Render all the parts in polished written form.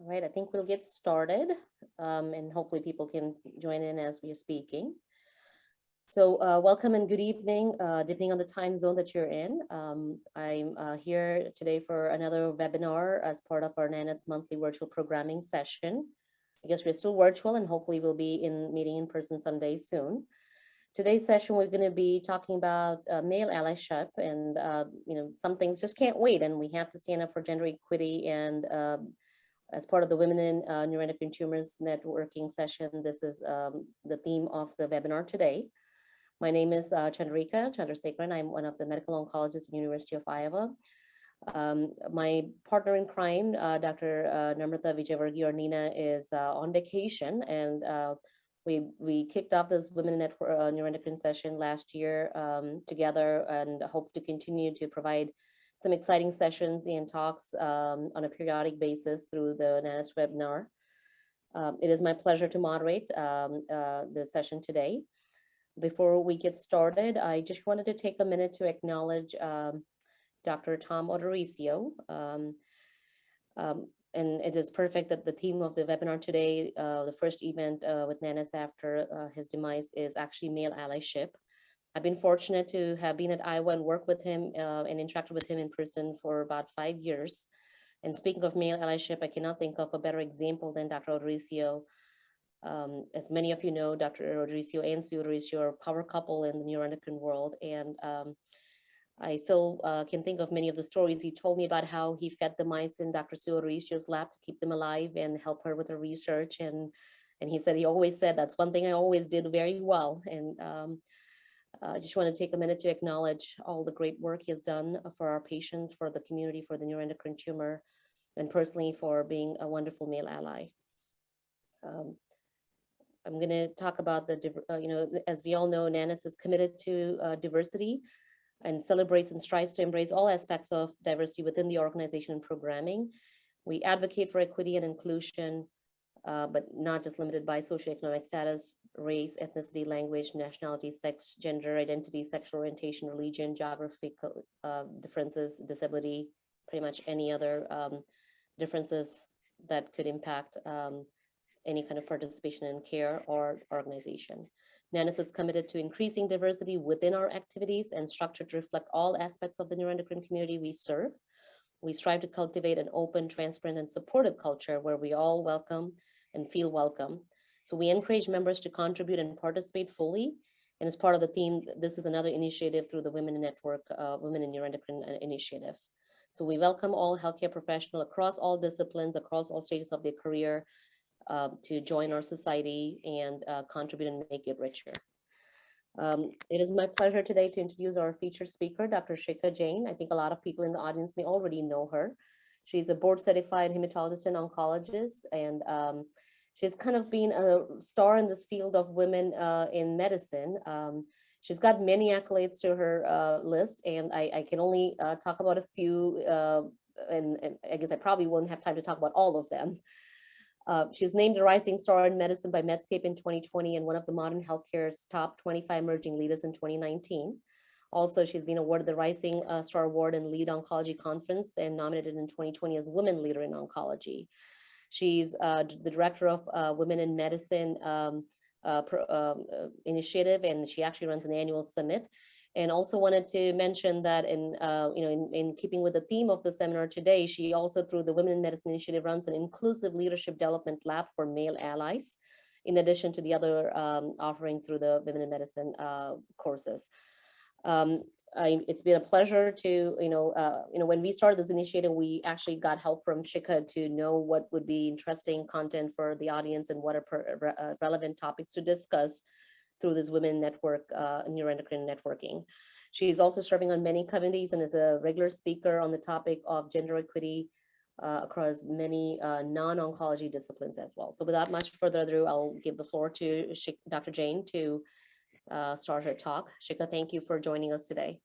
All right, I think we'll get started and hopefully people can join in as we are speaking. So welcome and good evening, depending on the time zone that you're in. I'm here today for another webinar as part of our NANETS monthly virtual programming session. I guess we're still virtual and hopefully we'll be meeting in person someday soon. Today's session, we're going to be talking about male allyship, and some things just can't wait, and we have to stand up for gender equity. And as part of the Women in Neuroendocrine Tumors networking session, this is the theme of the webinar today. My name is Chandrika Chandrasekaran. I'm one of the medical oncologists at the University of Iowa. My partner in crime, Dr. Namrata Vijayvargiya, or Nina, is on vacation, and we kicked off this Women in Neuroendocrine session last year together, and hope to continue to provide some exciting sessions and talks on a periodic basis through the NANETS webinar. It is my pleasure to moderate the session today. Before we get started, I just wanted to take a minute to acknowledge Dr. Tom Odorizio. And it is perfect that the theme of the webinar today, the first event with NANETS after his demise, is actually male allyship. I've been fortunate to have been at Iowa and worked with him and interacted with him in person for about 5 years. And speaking of male allyship, I cannot think of a better example than Dr. Odorizio. As many of you know, Dr. Odorizio and Sue Odorizio are a power couple in the neuroendocrine world. And I still can think of many of the stories he told me about how he fed the mice in Dr. Sue Odorizio's lab to keep them alive and help her with her research. And he said, he always said, that's one thing I always did very well. And I just want to take a minute to acknowledge all the great work he has done for our patients, for the community, for the neuroendocrine tumor, and personally for being a wonderful male ally. I'm going to talk about as we all know, NANETS is committed to diversity and celebrates and strives to embrace all aspects of diversity within the organization and programming. We advocate for equity and inclusion, but not just limited by socioeconomic status, race, ethnicity, language, nationality, sex, gender identity, sexual orientation, religion, geographical differences, disability, pretty much any other differences that could impact any kind of participation in care or organization. NANETS is committed to increasing diversity within our activities and structure to reflect all aspects of the neuroendocrine community we serve. We strive to cultivate an open, transparent, and supportive culture where we all welcome and feel welcome. So we encourage members to contribute and participate fully. And as part of the theme, this is another initiative through the Women in Network, Women in Neuroendocrine initiative. So we welcome all healthcare professionals across all disciplines, across all stages of their career, to join our society and contribute and make it richer. It is my pleasure today to introduce our featured speaker, Dr. Shikha Jain. I think a lot of people in the audience may already know her. She's a board certified hematologist and oncologist, and she's kind of been a star in this field of women in medicine. She's got many accolades to her list, and I can only talk about a few, and I guess I probably won't have time to talk about all of them. She was named a Rising Star in Medicine by Medscape in 2020 and one of the modern healthcare's top 25 emerging leaders in 2019. Also, she's been awarded the Rising Star Award in Lead Oncology Conference and nominated in 2020 as Women Leader in Oncology. She's the director of Women in Medicine initiative, and she actually runs an annual summit. And also wanted to mention that in keeping with the theme of the seminar today, she also, through the Women in Medicine Initiative, runs an inclusive leadership development lab for male allies, in addition to the other offering through the Women in Medicine courses. It's been a pleasure to, when we started this initiative, we actually got help from Shikha to know what would be interesting content for the audience and what are relevant topics to discuss through this Women Network, neuroendocrine networking. She's also serving on many committees and is a regular speaker on the topic of gender equity across many non-oncology disciplines as well. So without much further ado, I'll give the floor to Dr. Jain to start her talk. Shikha, thank you for joining us today.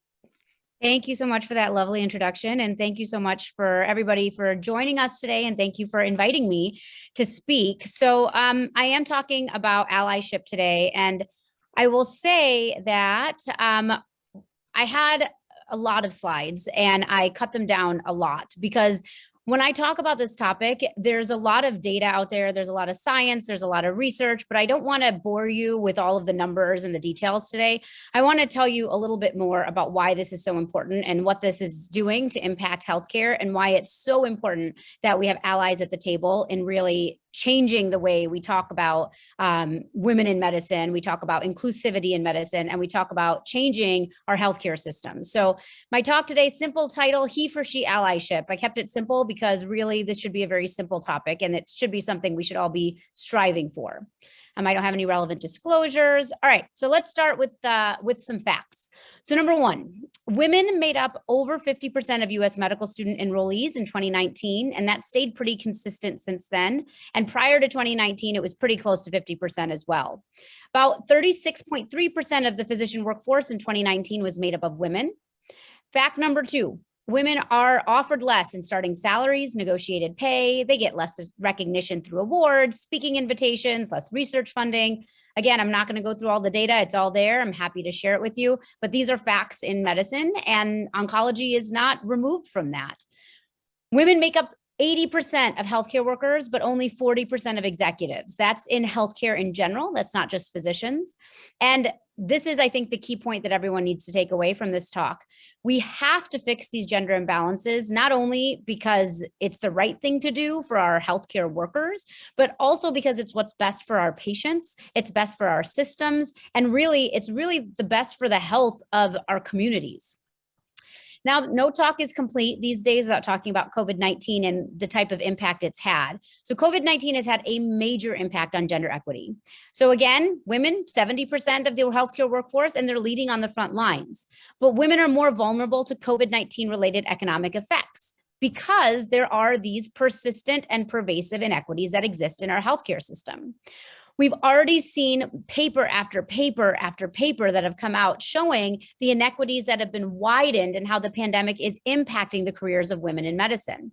Thank you so much for that lovely introduction. And thank you so much for everybody for joining us today. And thank you for inviting me to speak. So I am talking about allyship today. And I will say that I had a lot of slides and I cut them down a lot because When I talk about this topic, there's a lot of data out there. There's a lot of science. There's a lot of research, but I don't want to bore you with all of the numbers and the details today. I want to tell you a little bit more about why this is so important and what this is doing to impact healthcare and why it's so important that we have allies at the table in really changing the way we talk about women in medicine, we talk about inclusivity in medicine, and we talk about changing our healthcare system. So my talk today, simple title, He for She Allyship. I kept it simple because really this should be a very simple topic and it should be something we should all be striving for. I don't have any relevant disclosures. All right, so let's start with some facts. So number one, women made up over 50% of US medical student enrollees in 2019, and that stayed pretty consistent since then. And prior to 2019, it was pretty close to 50% as well. About 36.3% of the physician workforce in 2019 was made up of women. Fact number two, women are offered less in starting salaries, negotiated pay. They get less recognition through awards, speaking invitations, less research funding. Again, I'm not going to go through all the data. It's all there. I'm happy to share it with you, but these are facts in medicine, and oncology is not removed from that. Women make up 80% of healthcare workers, but only 40% of executives. That's in healthcare in general. That's not just physicians. And this is, I think, the key point that everyone needs to take away from this talk. We have to fix these gender imbalances, not only because it's the right thing to do for our healthcare workers, but also because it's what's best for our patients, it's best for our systems, and really, it's really the best for the health of our communities. Now, no talk is complete these days without talking about COVID-19 and the type of impact it's had. So COVID-19 has had a major impact on gender equity. So again, women, 70% of the healthcare workforce, and they're leading on the front lines. But women are more vulnerable to COVID-19 related economic effects because there are these persistent and pervasive inequities that exist in our healthcare system. We've already seen paper after paper after paper that have come out showing the inequities that have been widened and how the pandemic is impacting the careers of women in medicine.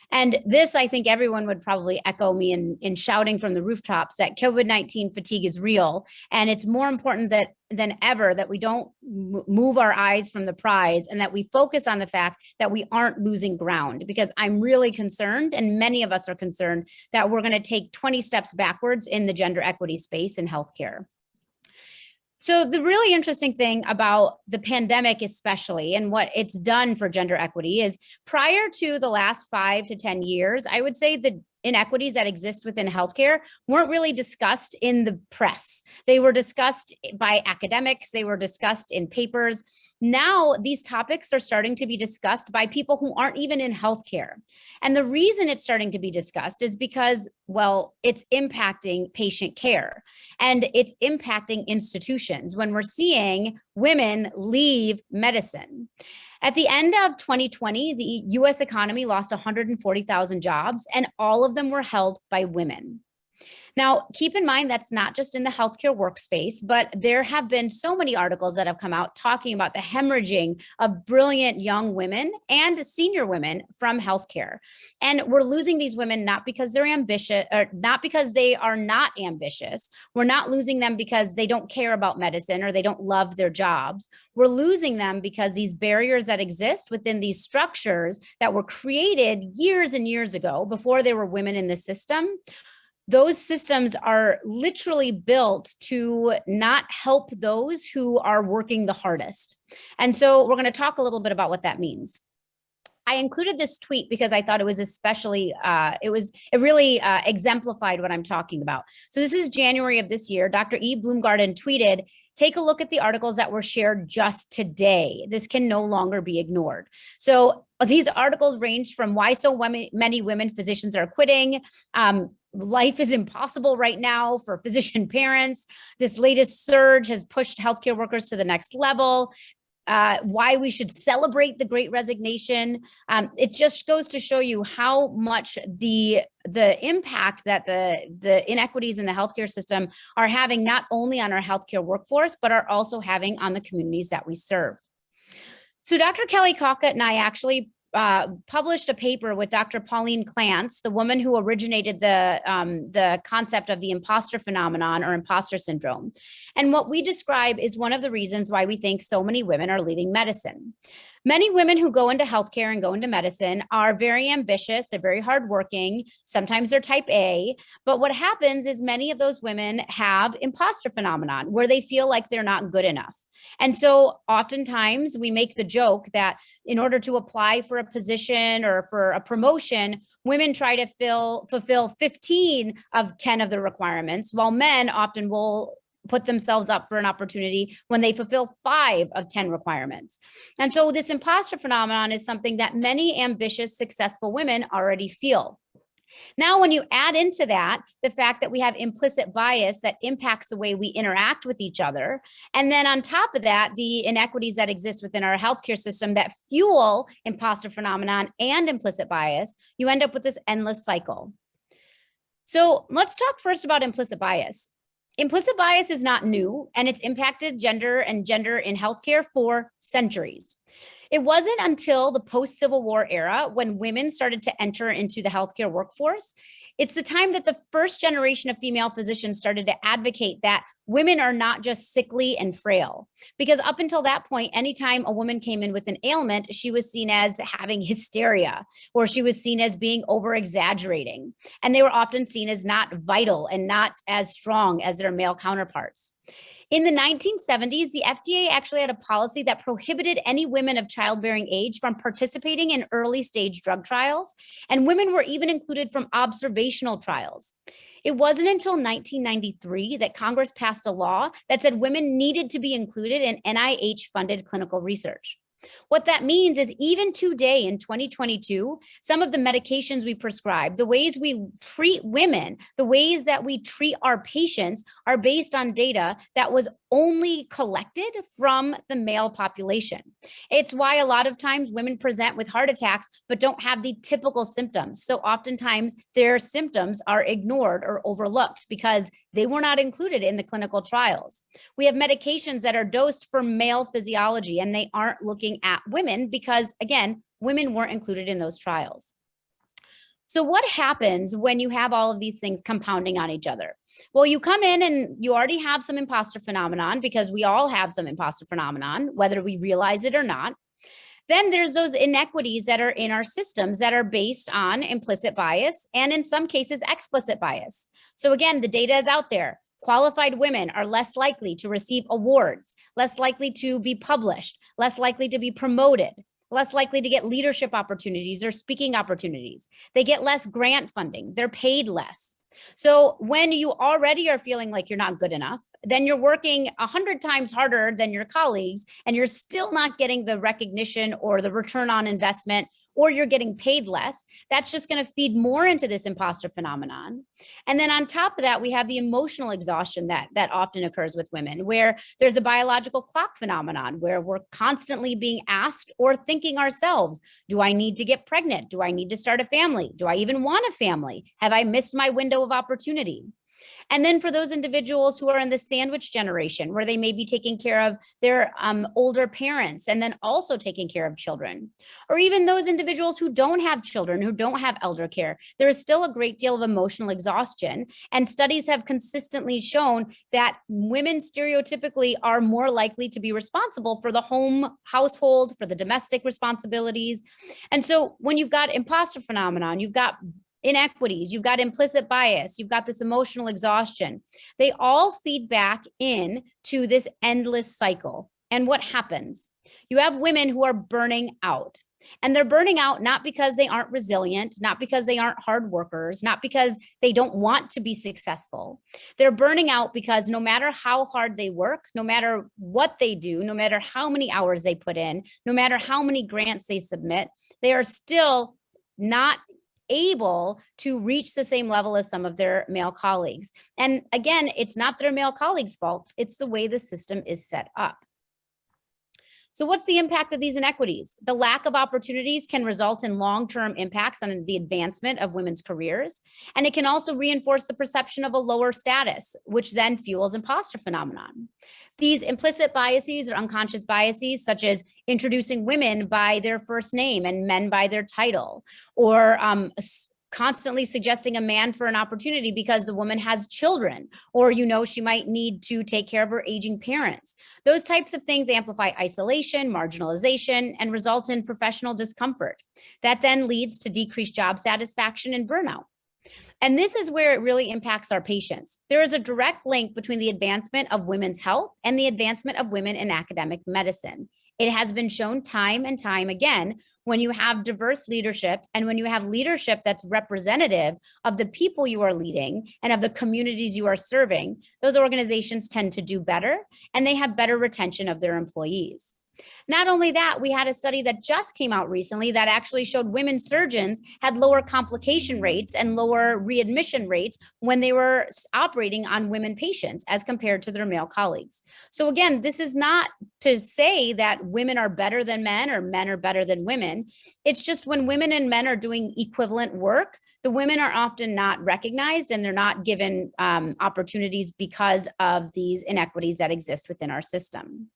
And this, I think everyone would probably echo me in shouting from the rooftops that COVID-19 fatigue is real. And it's more important than ever that we don't move our eyes from the prize and that we focus on the fact that we aren't losing ground, because I'm really concerned, and many of us are concerned, that we're going to take 20 steps backwards in the gender equity space in healthcare. So the really interesting thing about the pandemic especially and what it's done for gender equity is prior to the last 5 to 10 years, I would say the inequities that exist within healthcare weren't really discussed in the press. They were discussed by academics. They were discussed in papers. Now these topics are starting to be discussed by people who aren't even in healthcare. And the reason it's starting to be discussed is because, well, it's impacting patient care and it's impacting institutions when we're seeing women leave medicine. At the end of 2020, the US economy lost 140,000 jobs, and all of them were held by women. Now, keep in mind, that's not just in the healthcare workspace, but there have been so many articles that have come out talking about the hemorrhaging of brilliant young women and senior women from healthcare. And we're losing these women not because they're ambitious, or not because they are not ambitious. We're not losing them because they don't care about medicine or they don't love their jobs. We're losing them because these barriers that exist within these structures that were created years and years ago before there were women in the system, those systems are literally built to not help those who are working the hardest. And so we're going to talk a little bit about what that means. I included this tweet because I thought it was especially, it really exemplified what I'm talking about. So this is January of this year. Dr. E. Bloomgarden tweeted, "Take a look at the articles that were shared just today. This can no longer be ignored." So these articles range from why so many women physicians are quitting, life is impossible right now for physician parents. This latest surge has pushed healthcare workers to the next level. Why we should celebrate the Great Resignation. It just goes to show you how much the impact that the inequities in the healthcare system are having not only on our healthcare workforce, but are also having on the communities that we serve. So Dr. Kelly Cockett and I actually published a paper with Dr. Pauline Clance, the woman who originated the concept of the imposter phenomenon or imposter syndrome. And what we describe is one of the reasons why we think so many women are leaving medicine. Many women who go into healthcare and go into medicine are very ambitious. They're very hardworking. Sometimes they're type A. But what happens is many of those women have imposter phenomenon where they feel like they're not good enough. And so oftentimes we make the joke that in order to apply for a position or for a promotion, women try to fulfill 15 of 10 of the requirements, while men often will put themselves up for an opportunity when they fulfill 5 of 10 requirements. And so this imposter phenomenon is something that many ambitious, successful women already feel. Now, when you add into that the fact that we have implicit bias that impacts the way we interact with each other, and then on top of that, the inequities that exist within our healthcare system that fuel imposter phenomenon and implicit bias, you end up with this endless cycle. So let's talk first about implicit bias. Implicit bias is not new, and it's impacted gender in healthcare for centuries. It wasn't until the post-Civil War era when women started to enter into the healthcare workforce. It's the time that the first generation of female physicians started to advocate that women are not just sickly and frail. Because up until that point, anytime a woman came in with an ailment, she was seen as having hysteria, or she was seen as being over-exaggerating. And they were often seen as not vital and not as strong as their male counterparts. In the 1970s, the FDA actually had a policy that prohibited any women of childbearing age from participating in early stage drug trials, and women were even included from observational trials. It wasn't until 1993 that Congress passed a law that said women needed to be included in NIH-funded clinical research. What that means is even today in 2022, some of the medications we prescribe, the ways we treat women, the ways that we treat our patients are based on data that was only collected from the male population. It's why a lot of times women present with heart attacks but don't have the typical symptoms. So oftentimes their symptoms are ignored or overlooked because they were not included in the clinical trials. We have medications that are dosed for male physiology and they aren't looking at women because, again, women weren't included in those trials. So what happens when you have all of these things compounding on each other? Well, you come in and you already have some imposter phenomenon because we all have some imposter phenomenon, whether we realize it or not. Then there's those inequities that are in our systems that are based on implicit bias and in some cases explicit bias. So again, the data is out there. Qualified women are less likely to receive awards, less likely to be published, less likely to be promoted, less likely to get leadership opportunities or speaking opportunities. They get less grant funding. They're paid less. So when you already are feeling like you're not good enough, then you're working 100 times harder than your colleagues and you're still not getting the recognition or the return on investment, or you're getting paid less. That's just going to feed more into this imposter phenomenon. And then on top of that, we have the emotional exhaustion that often occurs with women, where there's a biological clock phenomenon where we're constantly being asked or thinking ourselves, do I need to get pregnant? Do I need to start a family? Do I even want a family? Have I missed my window of opportunity? And then for those individuals who are in the sandwich generation, where they may be taking care of their older parents and then also taking care of children, or even those individuals who don't have children, who don't have elder care, there is still a great deal of emotional exhaustion. And studies have consistently shown that women stereotypically are more likely to be responsible for the home, household, for the domestic responsibilities. And so when you've got imposter phenomenon, you've got inequities, you've got implicit bias, you've got this emotional exhaustion. They all feed back in to this endless cycle. And what happens? You have women who are burning out. And they're burning out not because they aren't resilient, not because they aren't hard workers, not because they don't want to be successful. They're burning out because no matter how hard they work, no matter what they do, no matter how many hours they put in, no matter how many grants they submit, they are still not able to reach the same level as some of their male colleagues. And again, it's not their male colleagues' fault, it's the way the system is set up. So what's the impact of these inequities? The lack of opportunities can result in long-term impacts on the advancement of women's careers. And it can also reinforce the perception of a lower status, which then fuels imposter phenomenon. These implicit biases or unconscious biases, such as introducing women by their first name and men by their title, or constantly suggesting a man for an opportunity because the woman has children, or, she might need to take care of her aging parents. Those types of things amplify isolation, marginalization, and result in professional discomfort. That then leads to decreased job satisfaction and burnout. And this is where it really impacts our patients. There is a direct link between the advancement of women's health and the advancement of women in academic medicine. It has been shown time and time again, when you have diverse leadership and when you have leadership that's representative of the people you are leading and of the communities you are serving, those organizations tend to do better and they have better retention of their employees. Not only that, we had a study that just came out recently that actually showed women surgeons had lower complication rates and lower readmission rates when they were operating on women patients as compared to their male colleagues. So again, this is not to say that women are better than men or men are better than women. It's just when women and men are doing equivalent work, the women are often not recognized and they're not given opportunities because of these inequities that exist within our system.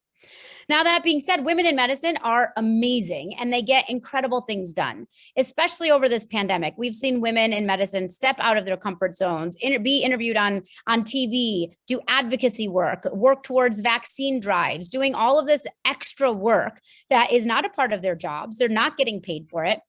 Now, that being said, women in medicine are amazing and they get incredible things done, especially over this pandemic. We've seen women in medicine step out of their comfort zones, be interviewed on TV, do advocacy work towards vaccine drives, doing all of this extra work that is not a part of their jobs. They're not getting paid for it.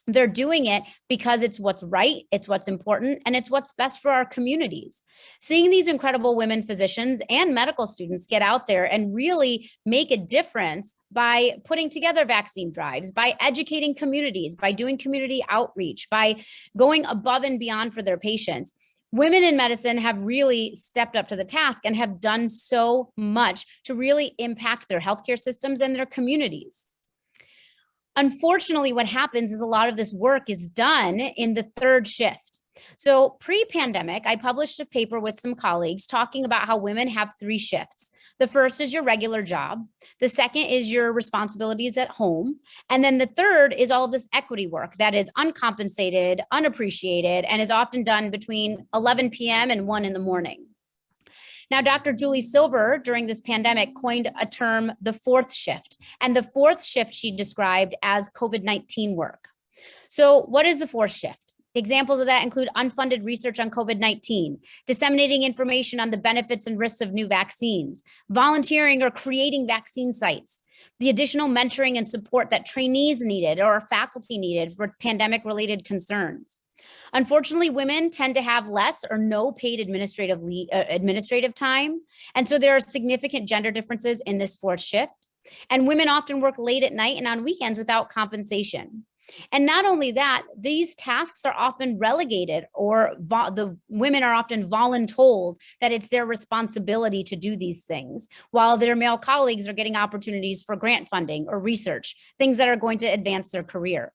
They're doing it because it's what's right, it's what's important, and it's what's best for our communities. Seeing these incredible women physicians and medical students get out there and really make a difference by putting together vaccine drives, by educating communities, by doing community outreach, by going above and beyond for their patients. Women in medicine have really stepped up to the task and have done so much to really impact their healthcare systems and their communities. Unfortunately, what happens is a lot of this work is done in the third shift. So pre-pandemic, I published a paper with some colleagues talking about how women have 3 shifts. The first is your regular job. The second is your responsibilities at home. And then the third is all of this equity work that is uncompensated, unappreciated, and is often done between 11 p.m. and 1 in the morning. Now, Dr. Julie Silver, during this pandemic, coined a term, the 4th shift. And the 4th shift she described as COVID-19 work. So what is the 4th shift? Examples of that include unfunded research on COVID-19, disseminating information on the benefits and risks of new vaccines, volunteering or creating vaccine sites, the additional mentoring and support that trainees needed or faculty needed for pandemic-related concerns. Unfortunately, women tend to have less or no paid administrative time. And so there are significant gender differences in this 4th shift. And women often work late at night and on weekends without compensation. And not only that, these tasks are often relegated, or the women are often voluntold that it's their responsibility to do these things, while their male colleagues are getting opportunities for grant funding or research, things that are going to advance their career.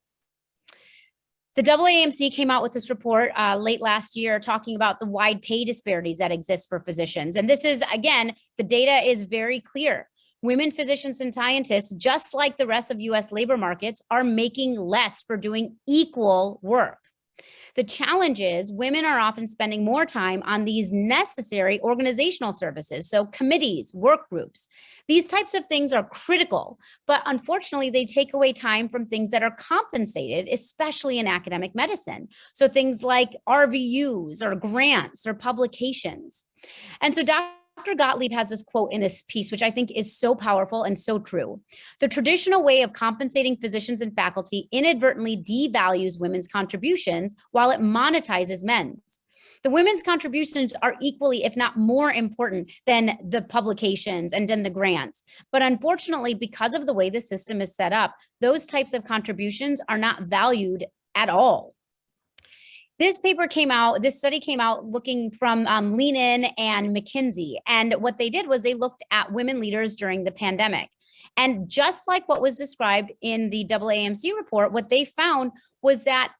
The AAMC came out with this report late last year talking about the wide pay disparities that exist for physicians. And this is, again, the data is very clear. Women physicians and scientists, just like the rest of US labor markets, are making less for doing equal work. The challenge is women are often spending more time on these necessary organizational services, so committees, work groups. These types of things are critical, but unfortunately, they take away time from things that are compensated, especially in academic medicine. So things like RVUs or grants or publications. And so Dr. Gottlieb has this quote in this piece, which I think is so powerful and so true. The traditional way of compensating physicians and faculty inadvertently devalues women's contributions while it monetizes men's. The women's contributions are equally, if not more important than the publications and then the grants. But unfortunately, because of the way the system is set up, those types of contributions are not valued at all. This study came out looking from Lean In and McKinsey. And what they did was they looked at women leaders during the pandemic. And just like what was described in the AAMC report, what they found was that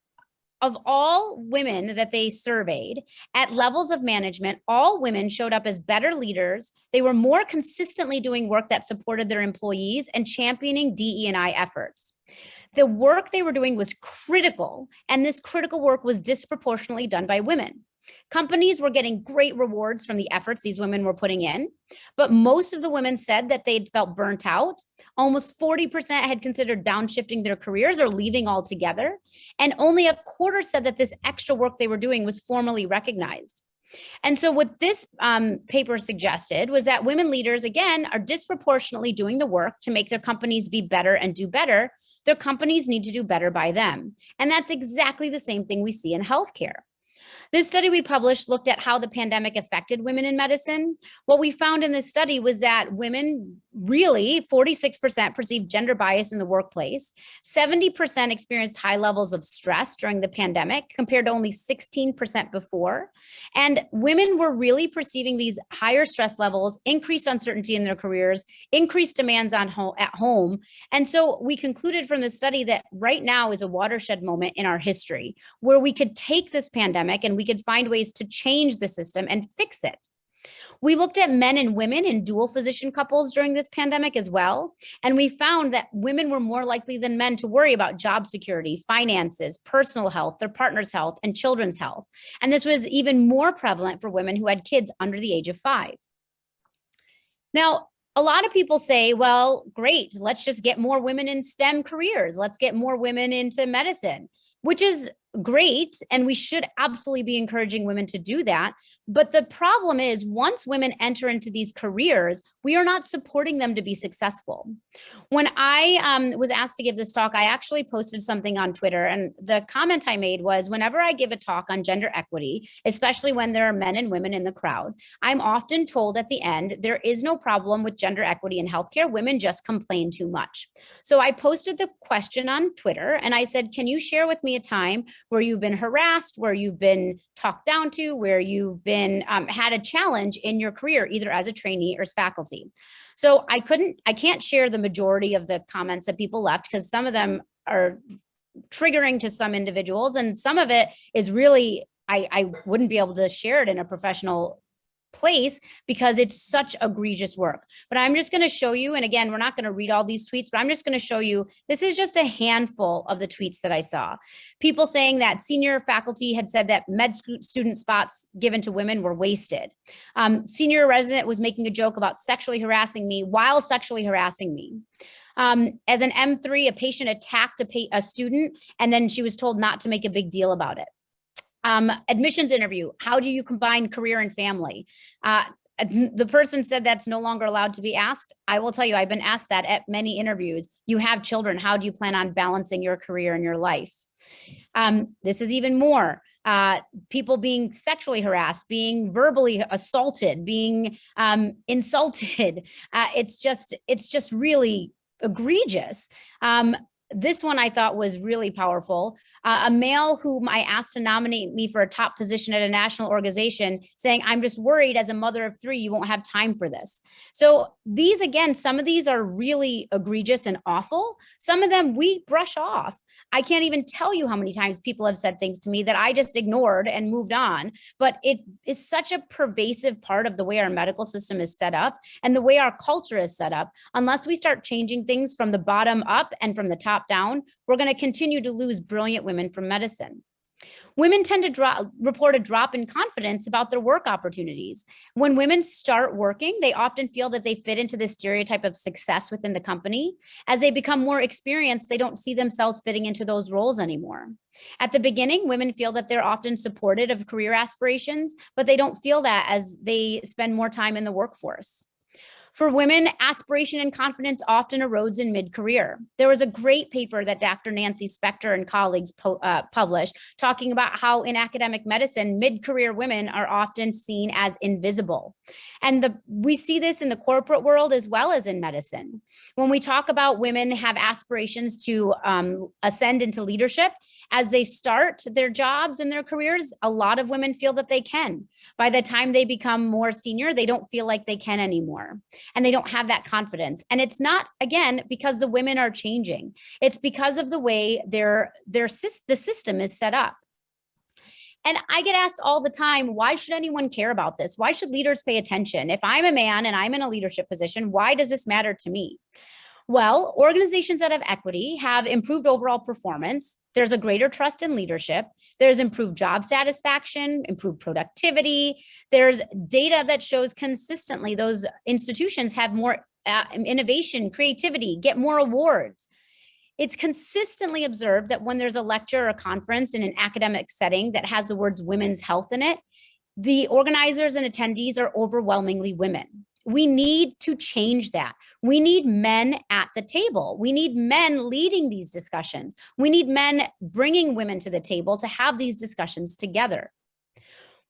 of all women that they surveyed at levels of management, all women showed up as better leaders. They were more consistently doing work that supported their employees and championing DE&I efforts. The work they were doing was critical, and this critical work was disproportionately done by women. Companies were getting great rewards from the efforts these women were putting in, but most of the women said that they'd felt burnt out. Almost 40% had considered downshifting their careers or leaving altogether. And only a quarter said that this extra work they were doing was formally recognized. And so what this paper suggested was that women leaders, again, are disproportionately doing the work to make their companies be better and do better. Their companies need to do better by them. And that's exactly the same thing we see in healthcare. This study we published looked at how the pandemic affected women in medicine. What we found in this study was that women really, 46% perceived gender bias in the workplace. 70% experienced high levels of stress during the pandemic compared to only 16% before. And women were really perceiving these higher stress levels, increased uncertainty in their careers, increased demands at home. And so we concluded from the study that right now is a watershed moment in our history where we could take this pandemic and we could find ways to change the system and fix it. We looked at men and women in dual physician couples during this pandemic as well. And we found that women were more likely than men to worry about job security, finances, personal health, their partner's health, and children's health. And this was even more prevalent for women who had kids under the age of 5. Now, a lot of people say, well, great, let's just get more women in STEM careers. Let's get more women into medicine, which is great. And we should absolutely be encouraging women to do that. But the problem is once women enter into these careers, we are not supporting them to be successful. When I was asked to give this talk, I actually posted something on Twitter. And the comment I made was, whenever I give a talk on gender equity, especially when there are men and women in the crowd, I'm often told at the end, there is no problem with gender equity in healthcare. Women just complain too much. So I posted the question on Twitter and I said, can you share with me a time where you've been harassed, where you've been talked down to, where you've been had a challenge in your career, either as a trainee or as faculty? So I can't share the majority of the comments that people left because some of them are triggering to some individuals and some of it is really, I wouldn't be able to share it in a professional place because it's such egregious work. But I'm just going to show you, and again, we're not going to read all these tweets, but I'm just going to show you, this is just a handful of the tweets that I saw. People saying that senior faculty had said that med student spots given to women were wasted. Senior resident was making a joke about sexually harassing me while sexually harassing me. As an M3, a patient attacked a student, and then she was told not to make a big deal about it. Admissions interview, how do you combine career and family? The person said that's no longer allowed to be asked. I will tell you, I've been asked that at many interviews. You have children, how do you plan on balancing your career and your life? This is even more. People being sexually harassed, being verbally assaulted, being insulted. It's just really egregious. This one I thought was really powerful. A male whom I asked to nominate me for a top position at a national organization saying, I'm just worried as a mother of 3, you won't have time for this. So these, again, some of these are really egregious and awful. Some of them we brush off. I can't even tell you how many times people have said things to me that I just ignored and moved on. But it is such a pervasive part of the way our medical system is set up and the way our culture is set up. Unless we start changing things from the bottom up and from the top down, we're going to continue to lose brilliant women from medicine. Women tend to report a drop in confidence about their work opportunities. When women start working, they often feel that they fit into this stereotype of success within the company. As they become more experienced, they don't see themselves fitting into those roles anymore. At the beginning, women feel that they're often supported of career aspirations, but they don't feel that as they spend more time in the workforce. For women, aspiration and confidence often erodes in mid-career. There was a great paper that Dr. Nancy Spector and colleagues published talking about how in academic medicine, mid-career women are often seen as invisible. And we see this in the corporate world as well as in medicine. When we talk about women have aspirations to ascend into leadership, as they start their jobs and their careers, a lot of women feel that they can. By the time they become more senior, they don't feel like they can anymore. And they don't have that confidence. And it's not, again, because the women are changing. It's because of the way the system is set up. And I get asked all the time, why should anyone care about this? Why should leaders pay attention? If I'm a man and I'm in a leadership position, why does this matter to me? Well, organizations that have equity have improved overall performance. There's a greater trust in leadership. There's improved job satisfaction, improved productivity. There's data that shows consistently those institutions have more innovation, creativity, get more awards. It's consistently observed that when there's a lecture or a conference in an academic setting that has the words women's health in it, the organizers and attendees are overwhelmingly women. We need to change that. We need men at the table. We need men leading these discussions. We need men bringing women to the table to have these discussions together.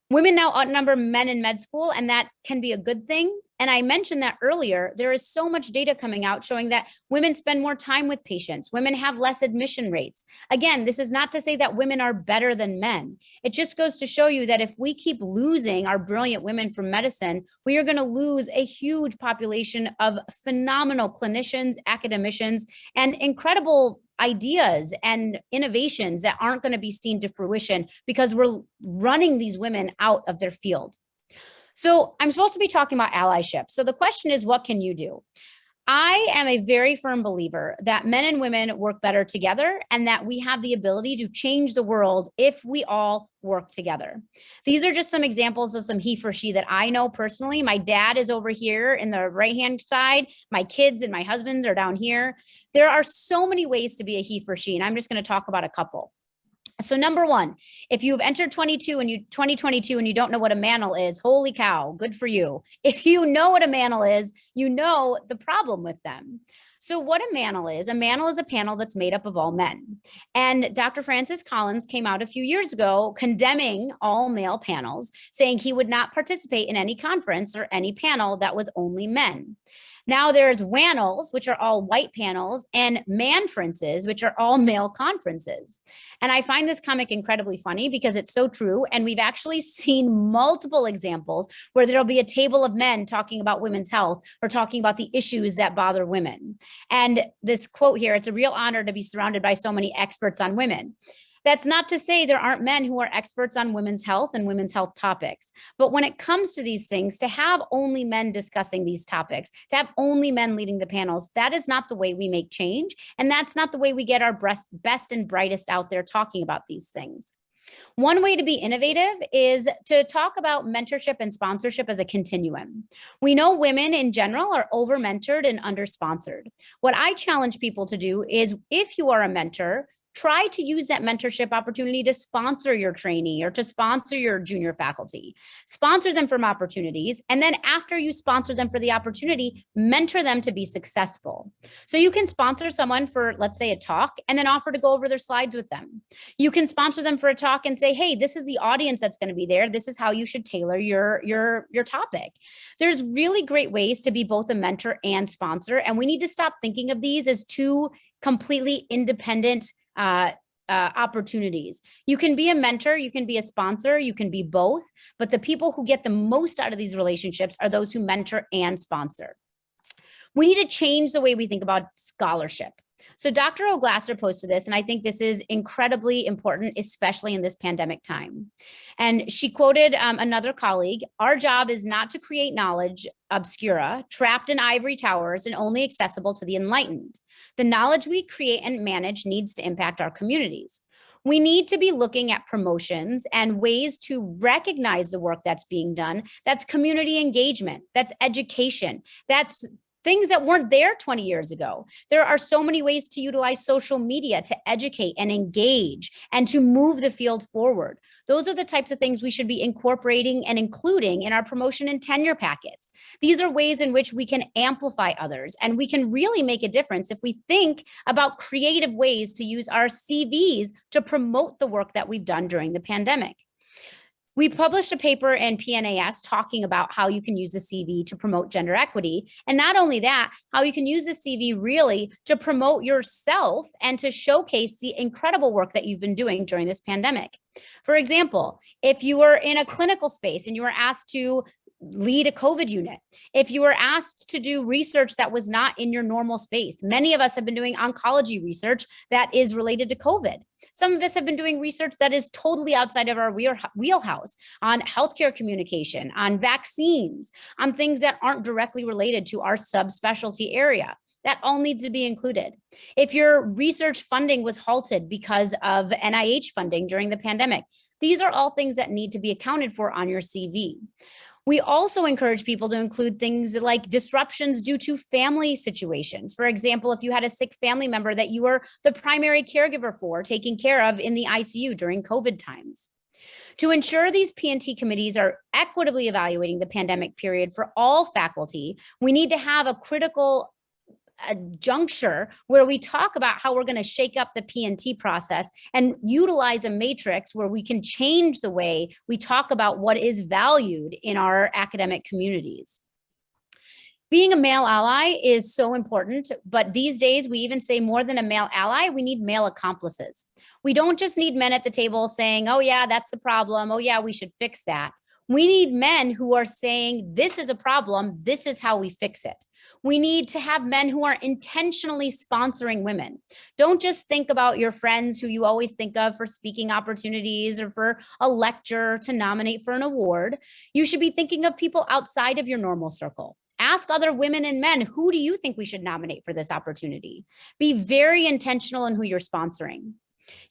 Women now outnumber men in med school, and that can be a good thing. And I mentioned that earlier, there is so much data coming out showing that women spend more time with patients. Women have less admission rates. Again, this is not to say that women are better than men. It just goes to show you that if we keep losing our brilliant women from medicine, we are going to lose a huge population of phenomenal clinicians, academicians, and incredible ideas and innovations that aren't going to be seen to fruition because we're running these women out of their field. So I'm supposed to be talking about allyship. So the question is, what can you do? I am a very firm believer that men and women work better together and that we have the ability to change the world if we all work together. These are just some examples of some he for she that I know personally. My dad is over here in the right-hand side. My kids and my husband are down here. There are so many ways to be a he for she, and I'm just going to talk about a couple. So number one, if you've entered 2022 and you don't know what a mantle is, holy cow, good for you. If you know what a mantle is, you know the problem with them. So what a mantle is a panel that's made up of all men. And Dr. Francis Collins came out a few years ago condemning all male panels, saying he would not participate in any conference or any panel that was only men. Now there's WANLs, which are all white panels, and manfrances, which are all male conferences. And I find this comic incredibly funny because it's so true. And we've actually seen multiple examples where there'll be a table of men talking about women's health or talking about the issues that bother women. And this quote here, it's a real honor to be surrounded by so many experts on women. That's not to say there aren't men who are experts on women's health and women's health topics. But when it comes to these things, to have only men discussing these topics, to have only men leading the panels, that is not the way we make change. And that's not the way we get our best and brightest out there talking about these things. One way to be innovative is to talk about mentorship and sponsorship as a continuum. We know women in general are over-mentored and under-sponsored. What I challenge people to do is, if you are a mentor, try to use that mentorship opportunity to sponsor your trainee or to sponsor your junior faculty. Sponsor them from opportunities. And then after you sponsor them for the opportunity, mentor them to be successful. So you can sponsor someone for, let's say, a talk and then offer to go over their slides with them. You can sponsor them for a talk and say, hey, this is the audience that's going to be there. This is how you should tailor your topic. There's really great ways to be both a mentor and sponsor. And we need to stop thinking of these as two completely independent opportunities. You can be a mentor, you can be a sponsor, you can be both, but the people who get the most out of these relationships are those who mentor and sponsor. We need to change the way we think about scholarship. So Dr. O'Glasser posted this, and I think this is incredibly important, especially in this pandemic time. And she quoted another colleague, "Our job is not to create knowledge obscura, trapped in ivory towers and only accessible to the enlightened. The knowledge we create and manage needs to impact our communities. We need to be looking at promotions and ways to recognize the work that's being done. That's community engagement, that's education, that's things that weren't there 20 years ago. There are so many ways to utilize social media to educate and engage and to move the field forward. Those are the types of things we should be incorporating and including in our promotion and tenure packets. These are ways in which we can amplify others, and we can really make a difference if we think about creative ways to use our CVs to promote the work that we've done during the pandemic. We published a paper in PNAS talking about how you can use the CV to promote gender equity. And not only that, how you can use the CV really to promote yourself and to showcase the incredible work that you've been doing during this pandemic. For example, if you were in a clinical space and you were asked to lead a COVID unit, if you were asked to do research that was not in your normal space, many of us have been doing oncology research that is related to COVID. Some of us have been doing research that is totally outside of our wheelhouse on healthcare communication, on vaccines, on things that aren't directly related to our subspecialty area. That all needs to be included. If your research funding was halted because of NIH funding during the pandemic, these are all things that need to be accounted for on your CV. We also encourage people to include things like disruptions due to family situations. For example, if you had a sick family member that you were the primary caregiver for, taking care of in the ICU during COVID times. To ensure these P&T committees are equitably evaluating the pandemic period for all faculty, we need to have a critical juncture where we talk about how we're going to shake up the P&T process and utilize a matrix where we can change the way we talk about what is valued in our academic communities. Being a male ally is so important, but these days we even say more than a male ally, we need male accomplices. We don't just need men at the table saying, oh yeah, that's the problem. Oh yeah, we should fix that. We need men who are saying, this is a problem. This is how we fix it. We need to have men who are intentionally sponsoring women. Don't just think about your friends who you always think of for speaking opportunities or for a lecture to nominate for an award. You should be thinking of people outside of your normal circle. Ask other women and men, who do you think we should nominate for this opportunity? Be very intentional in who you're sponsoring.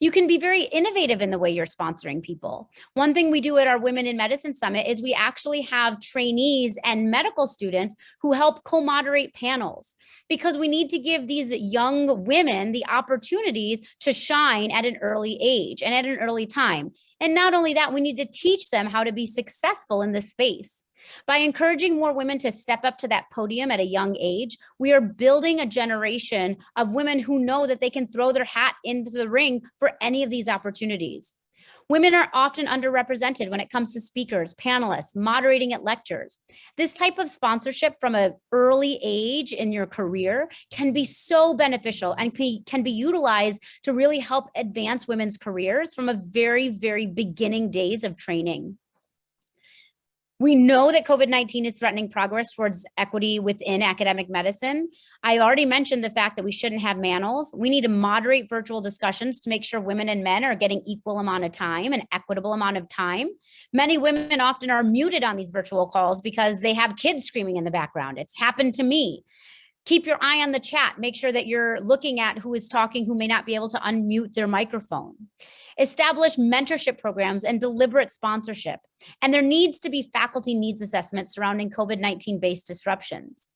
You can be very innovative in the way you're sponsoring people. One thing we do at our Women in Medicine Summit is we actually have trainees and medical students who help co-moderate panels, because we need to give these young women the opportunities to shine at an early age and at an early time. And not only that, we need to teach them how to be successful in this space. By encouraging more women to step up to that podium at a young age, we are building a generation of women who know that they can throw their hat into the ring for any of these opportunities. Women are often underrepresented when it comes to speakers, panelists, moderating at lectures. This type of sponsorship from an early age in your career can be so beneficial and can be utilized to really help advance women's careers from a very, very beginning days of training. We know that COVID-19 is threatening progress towards equity within academic medicine. I already mentioned the fact that we shouldn't have manels. We need to moderate virtual discussions to make sure women and men are getting equal amount of time, an equitable amount of time. Many women often are muted on these virtual calls because they have kids screaming in the background. It's happened to me. Keep your eye on the chat. Make sure that you're looking at who is talking, who may not be able to unmute their microphone. Establish mentorship programs and deliberate sponsorship. And there needs to be faculty needs assessments surrounding COVID-19 based disruptions.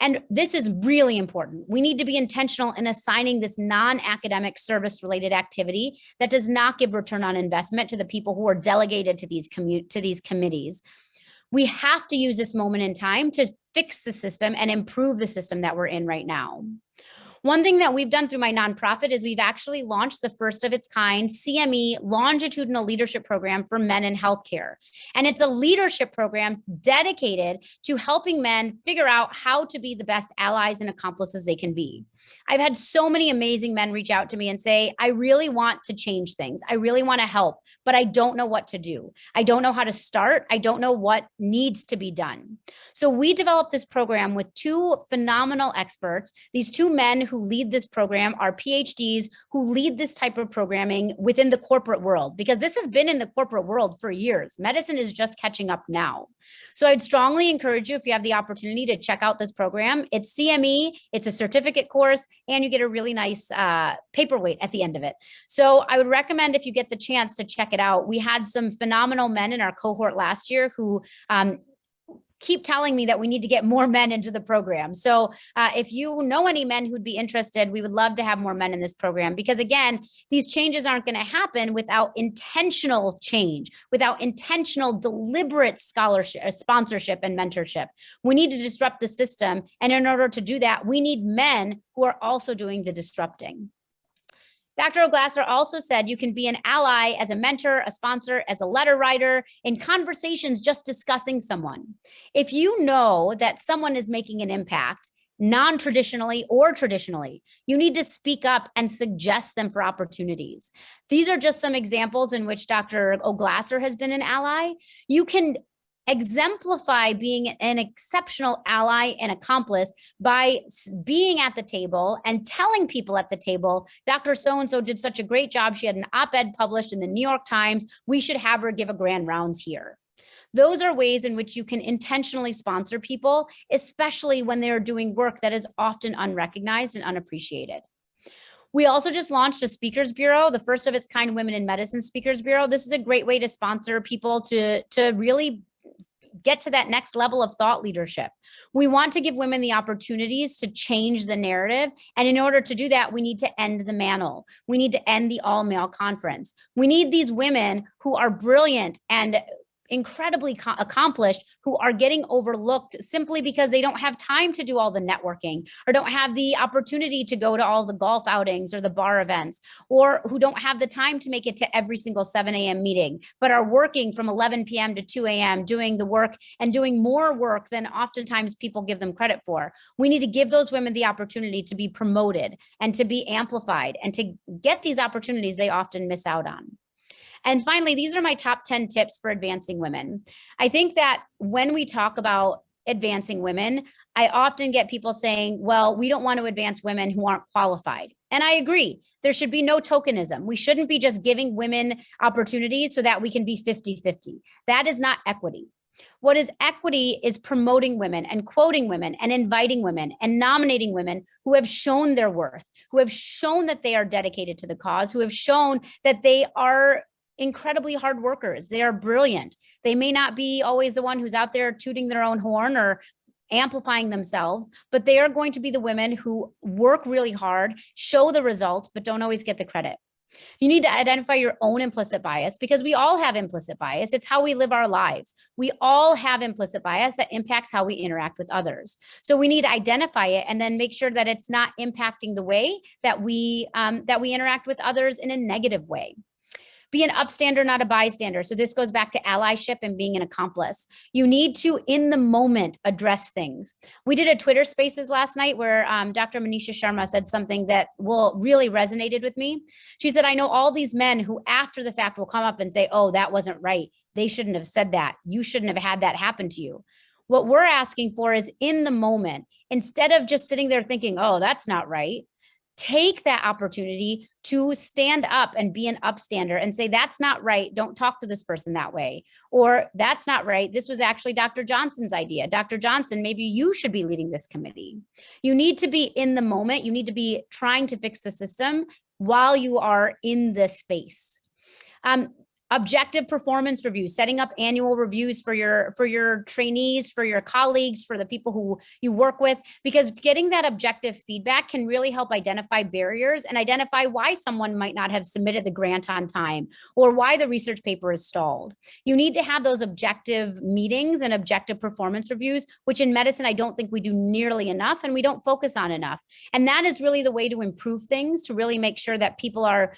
And this is really important. We need to be intentional in assigning this non-academic service related activity that does not give return on investment to the people who are delegated to these committees. We have to use this moment in time to fix the system and improve the system that we're in right now. One thing that we've done through my nonprofit is we've actually launched the first of its kind CME Longitudinal Leadership Program for Men in Healthcare. And it's a leadership program dedicated to helping men figure out how to be the best allies and accomplices they can be. I've had so many amazing men reach out to me and say, I really want to change things. I really want to help, but I don't know what to do. I don't know how to start. I don't know what needs to be done. So we developed this program with two phenomenal experts. These two men who lead this program are PhDs who lead this type of programming within the corporate world, because this has been in the corporate world for years. Medicine is just catching up now. So I'd strongly encourage you, if you have the opportunity, to check out this program. It's CME, it's a certificate course, and you get a really nice paperweight at the end of it. So I would recommend, if you get the chance, to check it out. We had some phenomenal men in our cohort last year who keep telling me that we need to get more men into the program. So if you know any men who'd be interested, we would love to have more men in this program, because again, these changes aren't going to happen without intentional change, without intentional, deliberate scholarship, sponsorship, and mentorship. We need to disrupt the system. And in order to do that, we need men who are also doing the disrupting. Dr. O'Glasser also said you can be an ally as a mentor, a sponsor, as a letter writer, in conversations just discussing someone. If you know that someone is making an impact, non-traditionally or traditionally, you need to speak up and suggest them for opportunities. These are just some examples in which Dr. O'Glasser has been an ally. You can exemplify being an exceptional ally and accomplice by being at the table and telling people at the table, Dr. So-and-so did such a great job. She had an op-ed published in the New York Times. We should have her give a grand rounds here. Those are ways in which you can intentionally sponsor people, especially when they're doing work that is often unrecognized and unappreciated. We also just launched a speakers bureau, the first of its kind Women in Medicine Speakers Bureau. This is a great way to sponsor people to really get to that next level of thought leadership. We want to give women the opportunities to change the narrative. And in order to do that, we need to end the mantle. We need to end the all male conference. We need these women who are brilliant and incredibly accomplished, who are getting overlooked simply because they don't have time to do all the networking, or don't have the opportunity to go to all the golf outings or the bar events, or who don't have the time to make it to every single 7 a.m. meeting, but are working from 11 p.m. to 2 a.m. doing the work and doing more work than oftentimes people give them credit for. We need to give those women the opportunity to be promoted and to be amplified and to get these opportunities they often miss out on. And finally, these are my top 10 tips for advancing women. I think that when we talk about advancing women, I often get people saying, well, we don't want to advance women who aren't qualified. And I agree. There should be no tokenism. We shouldn't be just giving women opportunities so that we can be 50-50. That is not equity. What is equity is promoting women and quoting women and inviting women and nominating women who have shown their worth, who have shown that they are dedicated to the cause, who have shown that they are incredibly hard workers. They are brilliant. They may not be always the one who's out there tooting their own horn or amplifying themselves, but they are going to be the women who work really hard, show the results, but don't always get the credit. You need to identify your own implicit bias, because we all have implicit bias. It's how we live our lives. We all have implicit bias that impacts how we interact with others. So we need to identify it and then make sure that it's not impacting the way that we interact with others in a negative way. Be an upstander, not a bystander. So this goes back to allyship and being an accomplice. You need to, in the moment, address things. We did a Twitter Spaces last night where Dr. Manisha Sharma said something that really resonated with me. She said, I know all these men who after the fact will come up and say, oh, that wasn't right. They shouldn't have said that. You shouldn't have had that happen to you. What we're asking for is in the moment, instead of just sitting there thinking, oh, that's not right, take that opportunity to stand up and be an upstander and say, that's not right. Don't talk to this person that way. Or that's not right. This was actually Dr. Johnson's idea. Dr. Johnson, maybe you should be leading this committee. You need to be in the moment. You need to be trying to fix the system while you are in the space. Objective performance reviews, setting up annual reviews for your trainees, for your colleagues, for the people who you work with, because getting that objective feedback can really help identify barriers and identify why someone might not have submitted the grant on time or why the research paper is stalled. You need to have those objective meetings and objective performance reviews, which in medicine, I don't think we do nearly enough and we don't focus on enough. And that is really the way to improve things, to really make sure that people are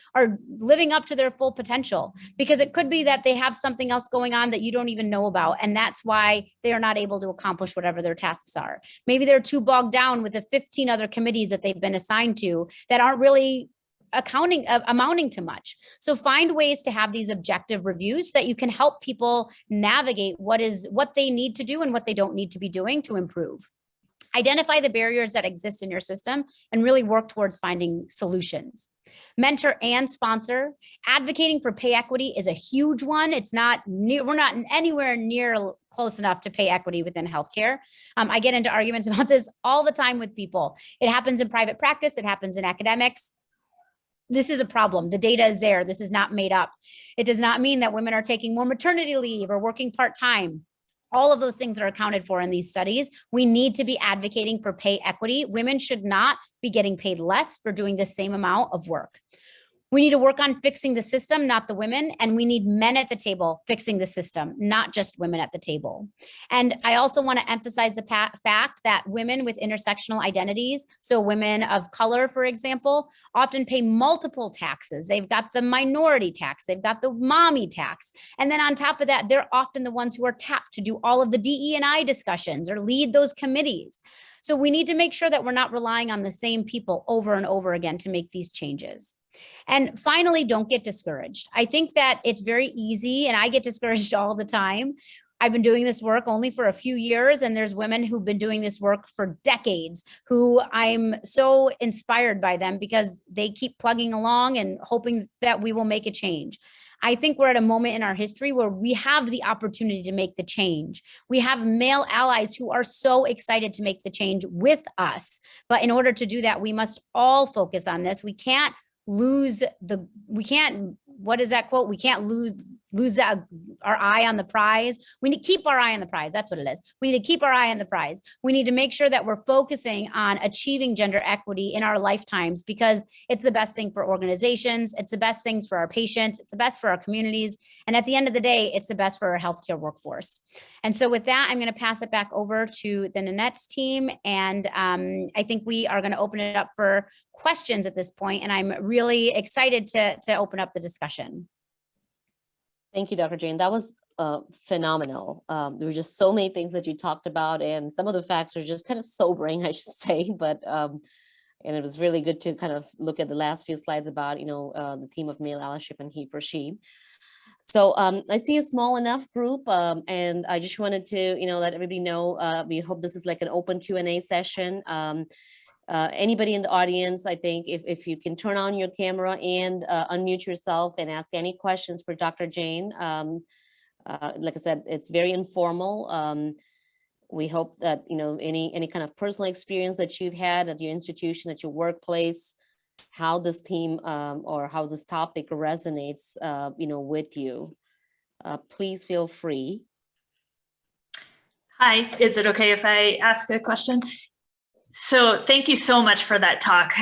living up to their full potential, because it could be that they have something else going on that you don't even know about. And that's why they are not able to accomplish whatever their tasks are. Maybe they're too bogged down with the 15 other committees that they've been assigned to that aren't really amounting to much. So find ways to have these objective reviews so that you can help people navigate what they need to do and what they don't need to be doing to improve. Identify the barriers that exist in your system and really work towards finding solutions. Mentor and sponsor. Advocating for pay equity is a huge one. We're not anywhere near close enough to pay equity within healthcare. I get into arguments about this all the time with people. It happens in private practice. It happens in academics. This is a problem. The data is there. This is not made up. It does not mean that women are taking more maternity leave or working part-time. All of those things are accounted for in these studies. We need to be advocating for pay equity. Women should not be getting paid less for doing the same amount of work. We need to work on fixing the system, not the women. And we need men at the table fixing the system, not just women at the table. And I also want to emphasize the fact that women with intersectional identities, so women of color, for example, often pay multiple taxes. They've got the minority tax, they've got the mommy tax. And then on top of that, they're often the ones who are tapped to do all of the DE&I discussions or lead those committees. So we need to make sure that we're not relying on the same people over and over again to make these changes. And finally, don't get discouraged. I think that it's very easy, and I get discouraged all the time. I've been doing this work only for a few years, and there's women who've been doing this work for decades who I'm so inspired by them because they keep plugging along and hoping that we will make a change. I think we're at a moment in our history where we have the opportunity to make the change. We have male allies who are so excited to make the change with us. But in order to do that, we must all focus on this. We can't what is that quote? We can't lose our eye on the prize. We need to keep our eye on the prize. That's what it is. We need to keep our eye on the prize. We need to make sure that we're focusing on achieving gender equity in our lifetimes, because it's the best thing for organizations. It's the best things for our patients. It's the best for our communities. And at the end of the day, it's the best for our healthcare workforce. And so with that, I'm going to pass it back over to the NANETS team. And I think we are going to open it up for questions at this point, and I'm really excited to open up the discussion. Thank you, Dr. Jain. That was phenomenal. There were just so many things that you talked about, and some of the facts are just kind of sobering, I should say. But and it was really good to kind of look at the last few slides about the theme of male allyship and he for she. So I see a small enough group, and I just wanted to let everybody know we hope this is like an open Q&A session. Anybody in the audience, I think if you can turn on your camera and unmute yourself and ask any questions for Dr. Jain. Like I said, it's very informal. We hope that any kind of personal experience that you've had at your institution, at your workplace, how this theme or how this topic resonates with you. Please feel free. Hi, is it okay if I ask a question? So thank you so much for that talk.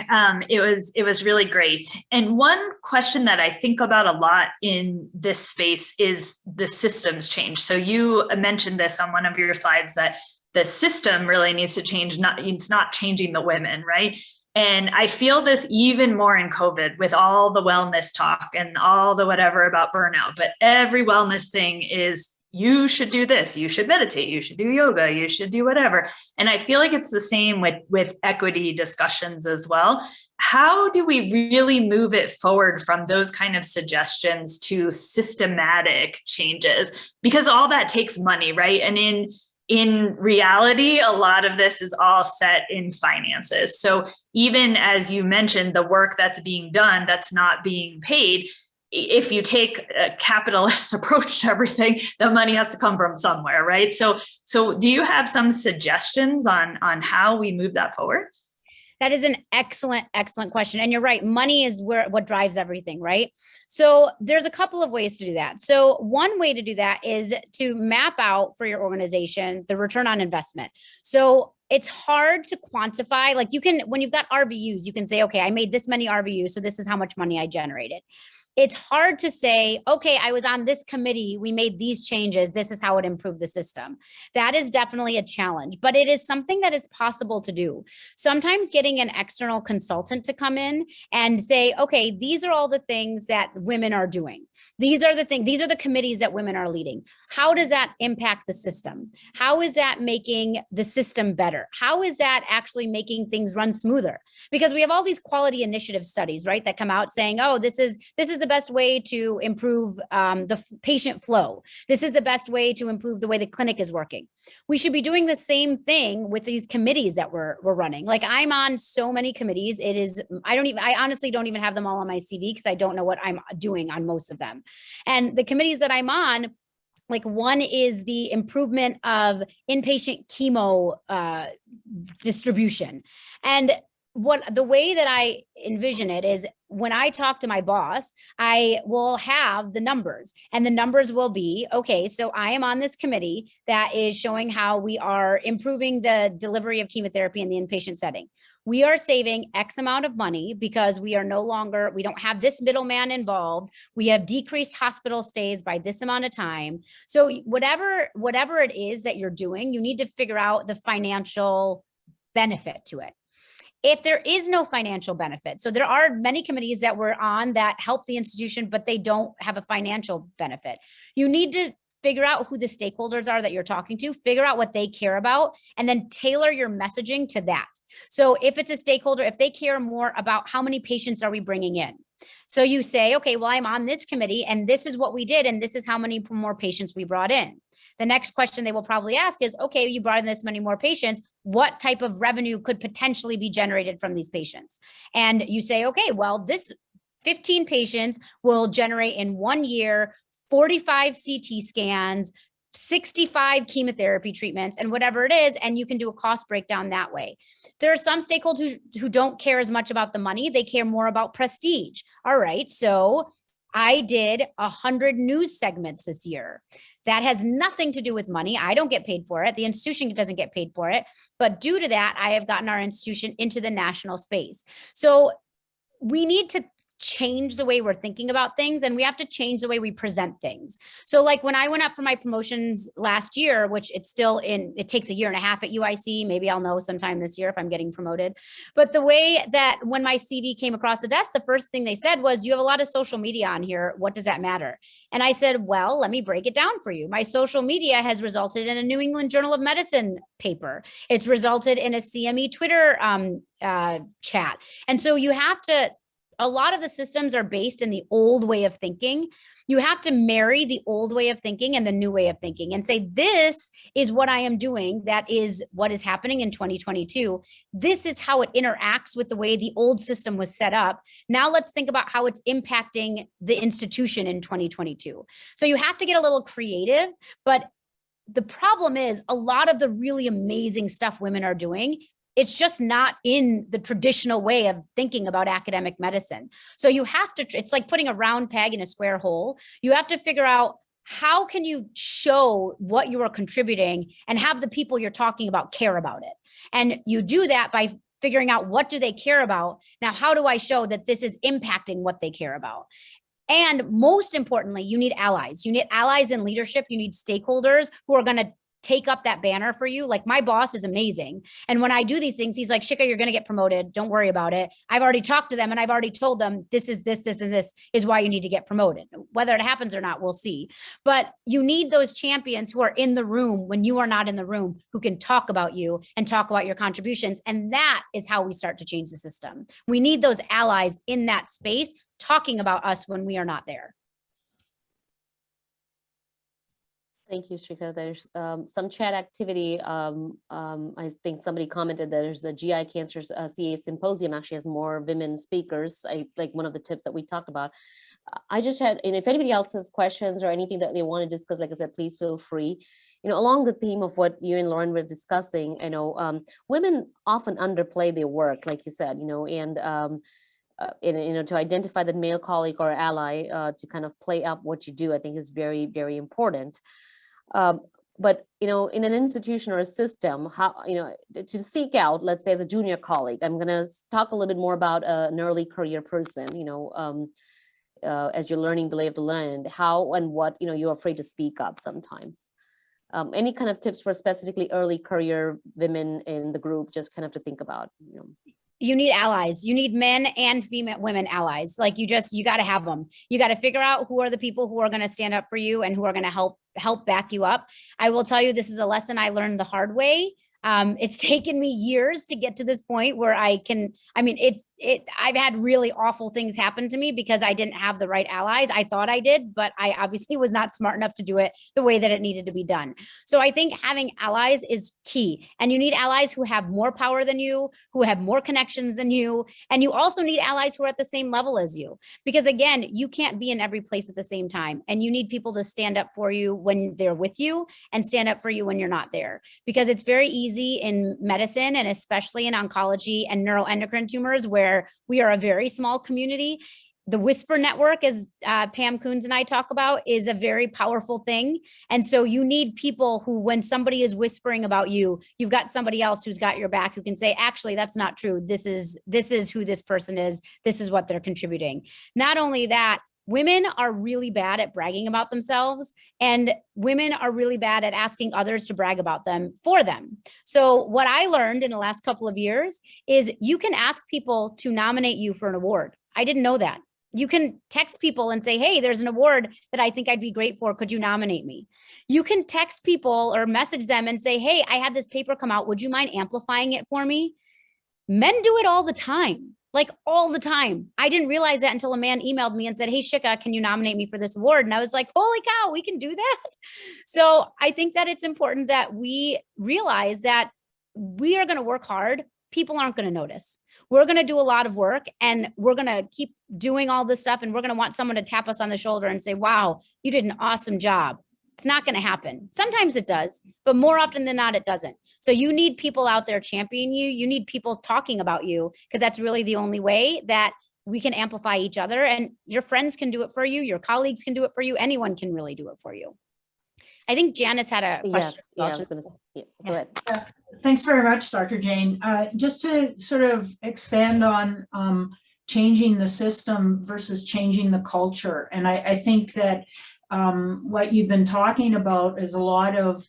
It was really great. And one question that I think about a lot in this space is the systems change. So you mentioned this on one of your slides, that the system really needs to change. It's not changing the women, right? And I feel this even more in COVID with all the wellness talk and all the whatever about burnout. But every wellness thing is, you should do this, you should meditate, you should do yoga, you should do whatever. And I feel like it's the same with equity discussions as well. How do we really move it forward from those kind of suggestions to systematic changes? Because all that takes money, right? And in reality, a lot of this is all set in finances. So even as you mentioned, the work that's being done, that's not being paid, if you take a capitalist approach to everything, the money has to come from somewhere, right? So do you have some suggestions on how we move that forward? That is an excellent, excellent question. And you're right, money is what drives everything, right? So there's a couple of ways to do that. So one way to do that is to map out for your organization the return on investment. So it's hard to quantify, like when you've got RVUs, you can say, okay, I made this many RVUs, so this is how much money I generated. It's hard to say, okay, I was on this committee, we made these changes, this is how it improved the system. That is definitely a challenge, but it is something that is possible to do. Sometimes getting an external consultant to come in and say, okay, these are all the things that women are doing. These are the committees that women are leading. How does that impact the system? How is that making the system better? How is that actually making things run smoother? Because we have all these quality initiative studies, right, that come out saying, oh, this is the best way to improve the patient flow. This is the best way to improve the way the clinic is working. We should be doing the same thing with these committees that we're running. Like, I'm on so many committees. I honestly don't even have them all on my CV because I don't know what I'm doing on most of them. And the committees that I'm on, like, one is the improvement of inpatient chemo distribution. And the way that I envision it is, when I talk to my boss, I will have the numbers, and the numbers will be, okay, so I am on this committee that is showing how we are improving the delivery of chemotherapy in the inpatient setting. We are saving X amount of money because we don't have this middleman involved. We have decreased hospital stays by this amount of time. So whatever it is that you're doing, you need to figure out the financial benefit to it. If there is no financial benefit, so there are many committees that we're on that help the institution, but they don't have a financial benefit. You need to figure out who the stakeholders are that you're talking to, figure out what they care about, and then tailor your messaging to that. So if it's a stakeholder, if they care more about how many patients are we bringing in, so you say, okay, well, I'm on this committee and this is what we did, and this is how many more patients we brought in. The next question they will probably ask is, okay, you brought in this many more patients. What type of revenue could potentially be generated from these patients? And you say, okay, well, this 15 patients will generate in 1 year 45 CT scans, 65 chemotherapy treatments, and whatever it is, and you can do a cost breakdown that way. There are some stakeholders who don't care as much about the money. They care more about prestige. All right, so I did 100 news segments this year. That has nothing to do with money. I don't get paid for it. The institution doesn't get paid for it. But due to that, I have gotten our institution into the national space. So we need to change the way we're thinking about things, and we have to change the way we present things. So like when I went up for my promotions last year, which it takes a year and a half at UIC, maybe I'll know sometime this year if I'm getting promoted. But the way that when my CV came across the desk, the first thing they said was, you have a lot of social media on here. What does that matter? And I said, well, let me break it down for you. My social media has resulted in a New England Journal of Medicine paper. It's resulted in a CME Twitter chat. And so you have to, a lot of the systems are based in the old way of thinking. You have to marry the old way of thinking and the new way of thinking and say, this is what I am doing. That is what is happening in 2022. This is how it interacts with the way the old system was set up. Now let's think about how it's impacting the institution in 2022. So you have to get a little creative, but the problem is a lot of the really amazing stuff women are doing, it's just not in the traditional way of thinking about academic medicine. So you have to, it's like putting a round peg in a square hole. You have to figure out, how can you show what you are contributing and have the people you're talking about care about it? And you do that by figuring out, what do they care about? Now, how do I show that this is impacting what they care about? And most importantly, you need allies. You need allies in leadership. You need stakeholders who are going to take up that banner for you. Like my boss is amazing. And when I do these things, he's like, Shikha, you're going to get promoted. Don't worry about it. I've already talked to them and I've already told them this, and this is why you need to get promoted. Whether it happens or not, we'll see. But you need those champions who are in the room when you are not in the room, who can talk about you and talk about your contributions. And that is how we start to change the system. We need those allies in that space talking about us when we are not there. Thank you, Shikha. There's some chat activity. I think somebody commented that there's a GI Cancer CA Symposium actually has more women speakers. I like one of the tips that we talked about. I just had, and if anybody else has questions or anything that they want to discuss, like I said, please feel free. You know, along the theme of what you and Lauren were discussing, you know, women often underplay their work, like you said, you know, and you know, to identify the male colleague or ally to kind of play up what you do, I think is very, very important. But, you know, in an institution or a system, how, you know, to seek out, let's say as a junior colleague, I'm going to talk a little bit more about an early career person, you know, as you're learning the lay of the land, how and what, you know, you're afraid to speak up sometimes. Any kind of tips for specifically early career women in the group, just kind of to think about, you know. You need allies. You need men and female women allies. Like you got to have them. You got to figure out who are the people who are going to stand up for you and who are going to help back you up. I will tell you, this is a lesson I learned the hard way. It's taken me years to get to this point where I've had really awful things happen to me because I didn't have the right allies. I thought I did, but I obviously was not smart enough to do it the way that it needed to be done. So I think having allies is key. And you need allies who have more power than you, who have more connections than you. And you also need allies who are at the same level as you. Because again, you can't be in every place at the same time. And you need people to stand up for you when they're with you and stand up for you when you're not there. Because it's very easy in medicine and especially in oncology and neuroendocrine tumors, where we are a very small community. The whisper network, as Pam Coons and I talk about, is a very powerful thing. And so you need people who, when somebody is whispering about you, you've got somebody else who's got your back who can say, actually, that's not true. This is who this person is. This is what they're contributing. Not only that, women are really bad at bragging about themselves, and women are really bad at asking others to brag about them for them. So what I learned in the last couple of years is you can ask people to nominate you for an award. I didn't know that. You can text people and say, hey, there's an award that I think I'd be great for. Could you nominate me? You can text people or message them and say, hey, I had this paper come out. Would you mind amplifying it for me? Men do it all the time. Like all the time. I didn't realize that until a man emailed me and said, hey, Shikha, can you nominate me for this award? And I was like, holy cow, we can do that. So I think that it's important that we realize that we are going to work hard. People aren't going to notice. we're going to do a lot of work and we're going to keep doing all this stuff. And we're going to want someone to tap us on the shoulder and say, wow, you did an awesome job. It's not going to happen. Sometimes it does, but more often than not, it doesn't. So you need people out there championing you. You need people talking about you, because that's really the only way that we can amplify each other, and your friends can do it for you. Your colleagues can do it for you. Anyone can really do it for you. I think Janice had a question. Yes, yeah, I was gonna, yeah, go ahead. Thanks very much, Dr. Jain. Just to sort of expand on changing the system versus changing the culture. And I think that what you've been talking about is a lot of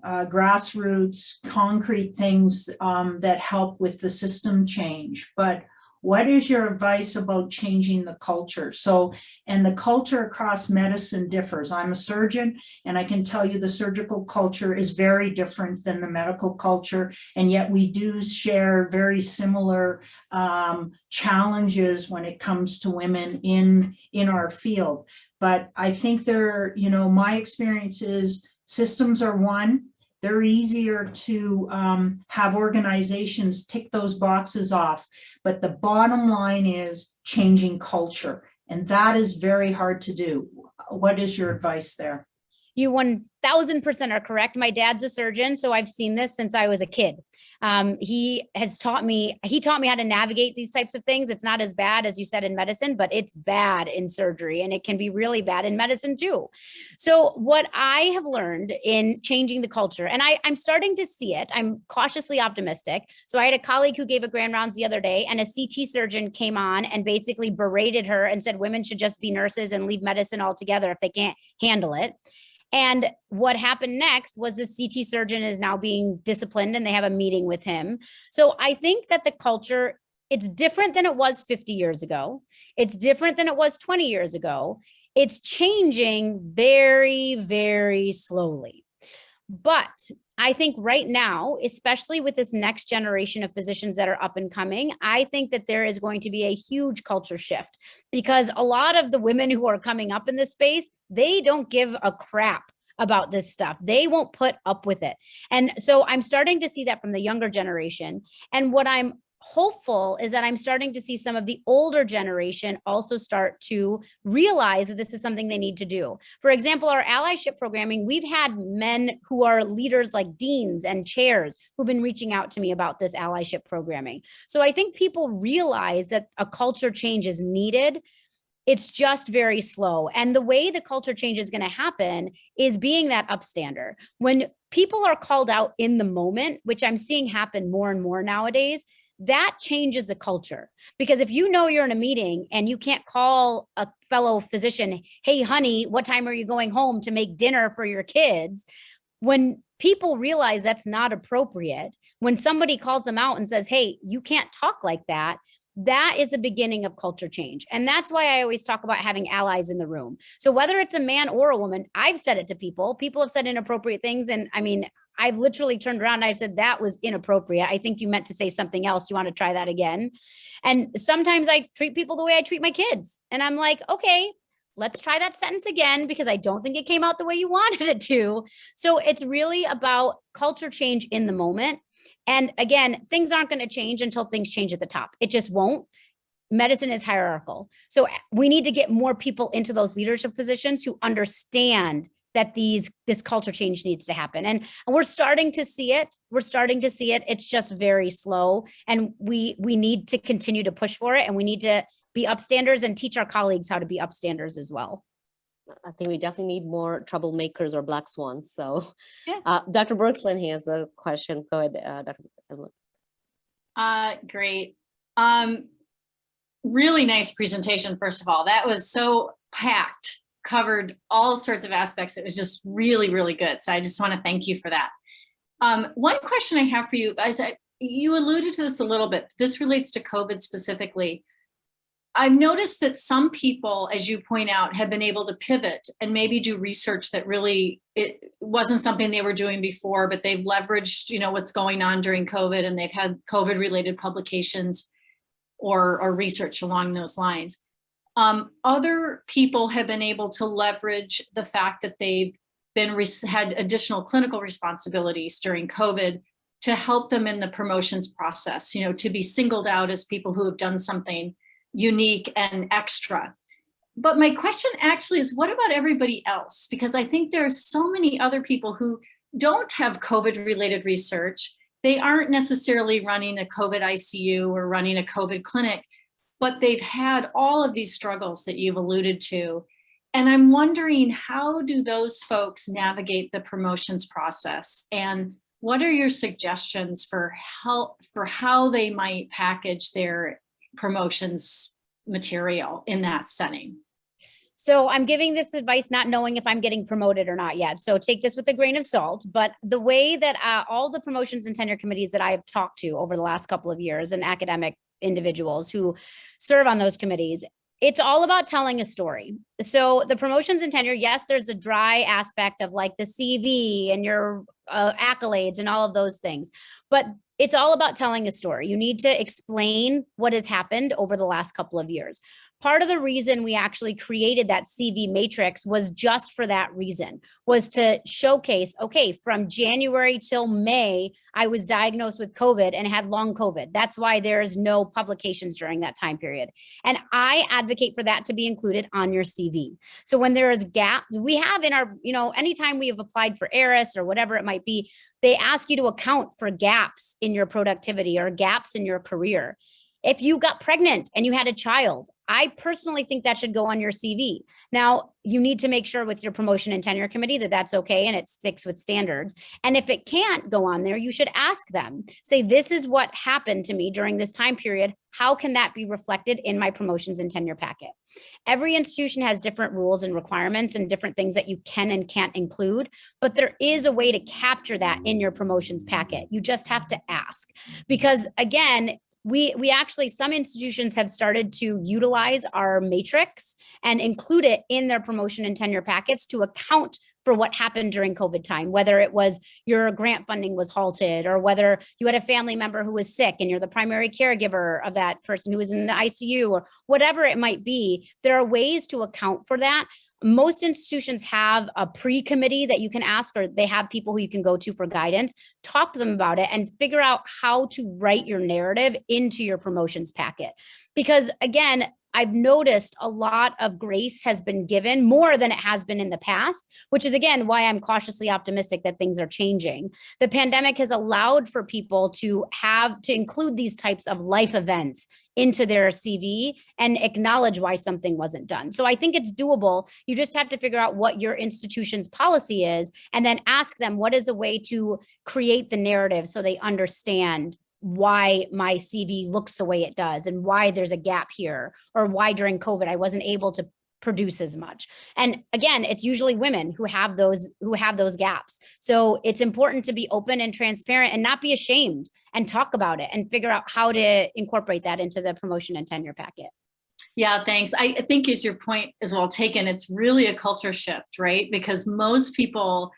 grassroots, concrete things that help with the system change. But what is your advice about changing the culture? So, and the culture across medicine differs. I'm a surgeon, and I can tell you the surgical culture is very different than the medical culture. And yet we do share very similar challenges when it comes to women in our field. But I think my experience is systems are one. They're easier to have organizations tick those boxes off. But the bottom line is changing culture. And that is very hard to do. What is your advice there? You 1000% are correct. My dad's a surgeon, so I've seen this since I was a kid. He taught me how to navigate these types of things. It's not as bad as you said in medicine, but it's bad in surgery, and it can be really bad in medicine too. So what I have learned in changing the culture, and I'm starting to see it, I'm cautiously optimistic. So I had a colleague who gave a grand rounds the other day, and a CT surgeon came on and basically berated her and said women should just be nurses and leave medicine altogether if they can't handle it. And what happened next was the CT surgeon is now being disciplined, and they have a meeting with him. So I think that the culture, it's different than it was 50 years ago. It's different than it was 20 years ago. It's changing very, very slowly. But I think right now, especially with this next generation of physicians that are up and coming, I think that there is going to be a huge culture shift, because a lot of the women who are coming up in this space, they don't give a crap about this stuff. They won't put up with it. And so I'm starting to see that from the younger generation. And what I'm hopeful is that I'm starting to see some of the older generation also start to realize that this is something they need to do. For example, our allyship programming, we've had men who are leaders like deans and chairs who've been reaching out to me about this allyship programming. So I think people realize that a culture change is needed. It's just very slow. And the way the culture change is going to happen is being that upstander. When people are called out in the moment, which I'm seeing happen more and more nowadays, that changes the culture. Because if you know you're in a meeting and you can't call a fellow physician, hey, honey, what time are you going home to make dinner for your kids? When people realize that's not appropriate, when somebody calls them out and says, hey, you can't talk like that, that is the beginning of culture change. And that's why I always talk about having allies in the room. So whether it's a man or a woman, I've said it to people. People have said inappropriate things. And I mean, I've literally turned around and I've said, that was inappropriate. I think you meant to say something else. Do you want to try that again? And sometimes I treat people the way I treat my kids. And I'm like, okay, let's try that sentence again, because I don't think it came out the way you wanted it to. So it's really about culture change in the moment. And again, things aren't going to change until things change at the top. It just won't. Medicine is hierarchical. So we need to get more people into those leadership positions who understand that this culture change needs to happen. And we're starting to see it. We're starting to see it. It's just very slow. And we need to continue to push for it. And we need to be upstanders and teach our colleagues how to be upstanders as well. I think we definitely need more troublemakers or black swans. So Yeah. Dr. Brooklyn has a question. Go ahead, Dr. Great. Really nice presentation, first of all. That was so packed, covered all sorts of aspects. It was just really, really good. So I just want to thank you for that. One question I have for you guys, you alluded to this a little bit. This relates to COVID specifically. I've noticed that some people, as you point out, have been able to pivot and maybe do research that really, it wasn't something they were doing before, but they've leveraged, what's going on during COVID, and they've had COVID related publications or research along those lines. Other people have been able to leverage the fact that they've had additional clinical responsibilities during COVID to help them in the promotions process, to be singled out as people who have done something unique and extra. But my question actually is, what about everybody else? Because I think there are so many other people who don't have COVID-related research. They aren't necessarily running a COVID ICU or running a COVID clinic, but they've had all of these struggles that you've alluded to. And I'm wondering, how do those folks navigate the promotions process? And what are your suggestions for how they might package their promotions material in that setting? So I'm giving this advice not knowing if I'm getting promoted or not yet. So take this with a grain of salt. But the way that all the promotions and tenure committees that I have talked to over the last couple of years, and academic individuals who serve on those committees, it's all about telling a story. So the promotions and tenure, yes, there's a dry aspect of like the CV and your accolades and all of those things, but it's all about telling a story. You need to explain what has happened over the last couple of years. Part of the reason we actually created that CV matrix was just for that reason, was to showcase, okay, from January till May, I was diagnosed with COVID and had long COVID. That's why there's no publications during that time period. And I advocate for that to be included on your CV. So when there is gap, we have in our, anytime we have applied for ARIS or whatever it might be, they ask you to account for gaps in your productivity or gaps in your career. If you got pregnant and you had a child, I personally think that should go on your CV. Now, you need to make sure with your promotion and tenure committee that that's okay and it sticks with standards. And if it can't go on there, you should ask them, say, this is what happened to me during this time period. How can that be reflected in my promotions and tenure packet? Every institution has different rules and requirements and different things that you can and can't include, but there is a way to capture that in your promotions packet. You just have to ask, because again, we actually, some institutions have started to utilize our matrix and include it in their promotion and tenure packets to account for what happened during COVID time, whether it was your grant funding was halted or whether you had a family member who was sick and you're the primary caregiver of that person who was in the ICU or whatever it might be. There are ways to account for that. Most institutions have a pre-committee that you can ask, or they have people who you can go to for guidance. Talk to them about it and figure out how to write your narrative into your promotions packet. Because again, I've noticed a lot of grace has been given, more than it has been in the past, which is again why I'm cautiously optimistic that things are changing. The pandemic has allowed for people to include these types of life events into their CV and acknowledge why something wasn't done. So I think it's doable. You just have to figure out what your institution's policy is and then ask them, what is a way to create the narrative so they understand why my CV looks the way it does and why there's a gap here, or why during COVID I wasn't able to produce as much. And again, it's usually women who have those gaps. So it's important to be open and transparent and not be ashamed and talk about it and figure out how to incorporate that into the promotion and tenure packet. Yeah, thanks. I think as your point is well taken, it's really a culture shift, right? Because most people,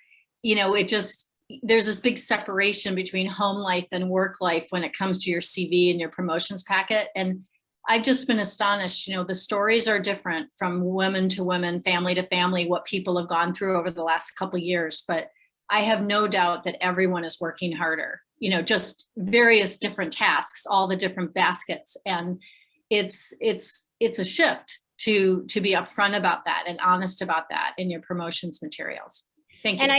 there's this big separation between home life and work life when it comes to your CV and your promotions packet. And I've just been astonished, the stories are different from women to women, family to family, what people have gone through over the last couple of years. But I have no doubt that everyone is working harder, just various different tasks, all the different baskets. And it's a shift to be upfront about that and honest about that in your promotions materials. Thank you. And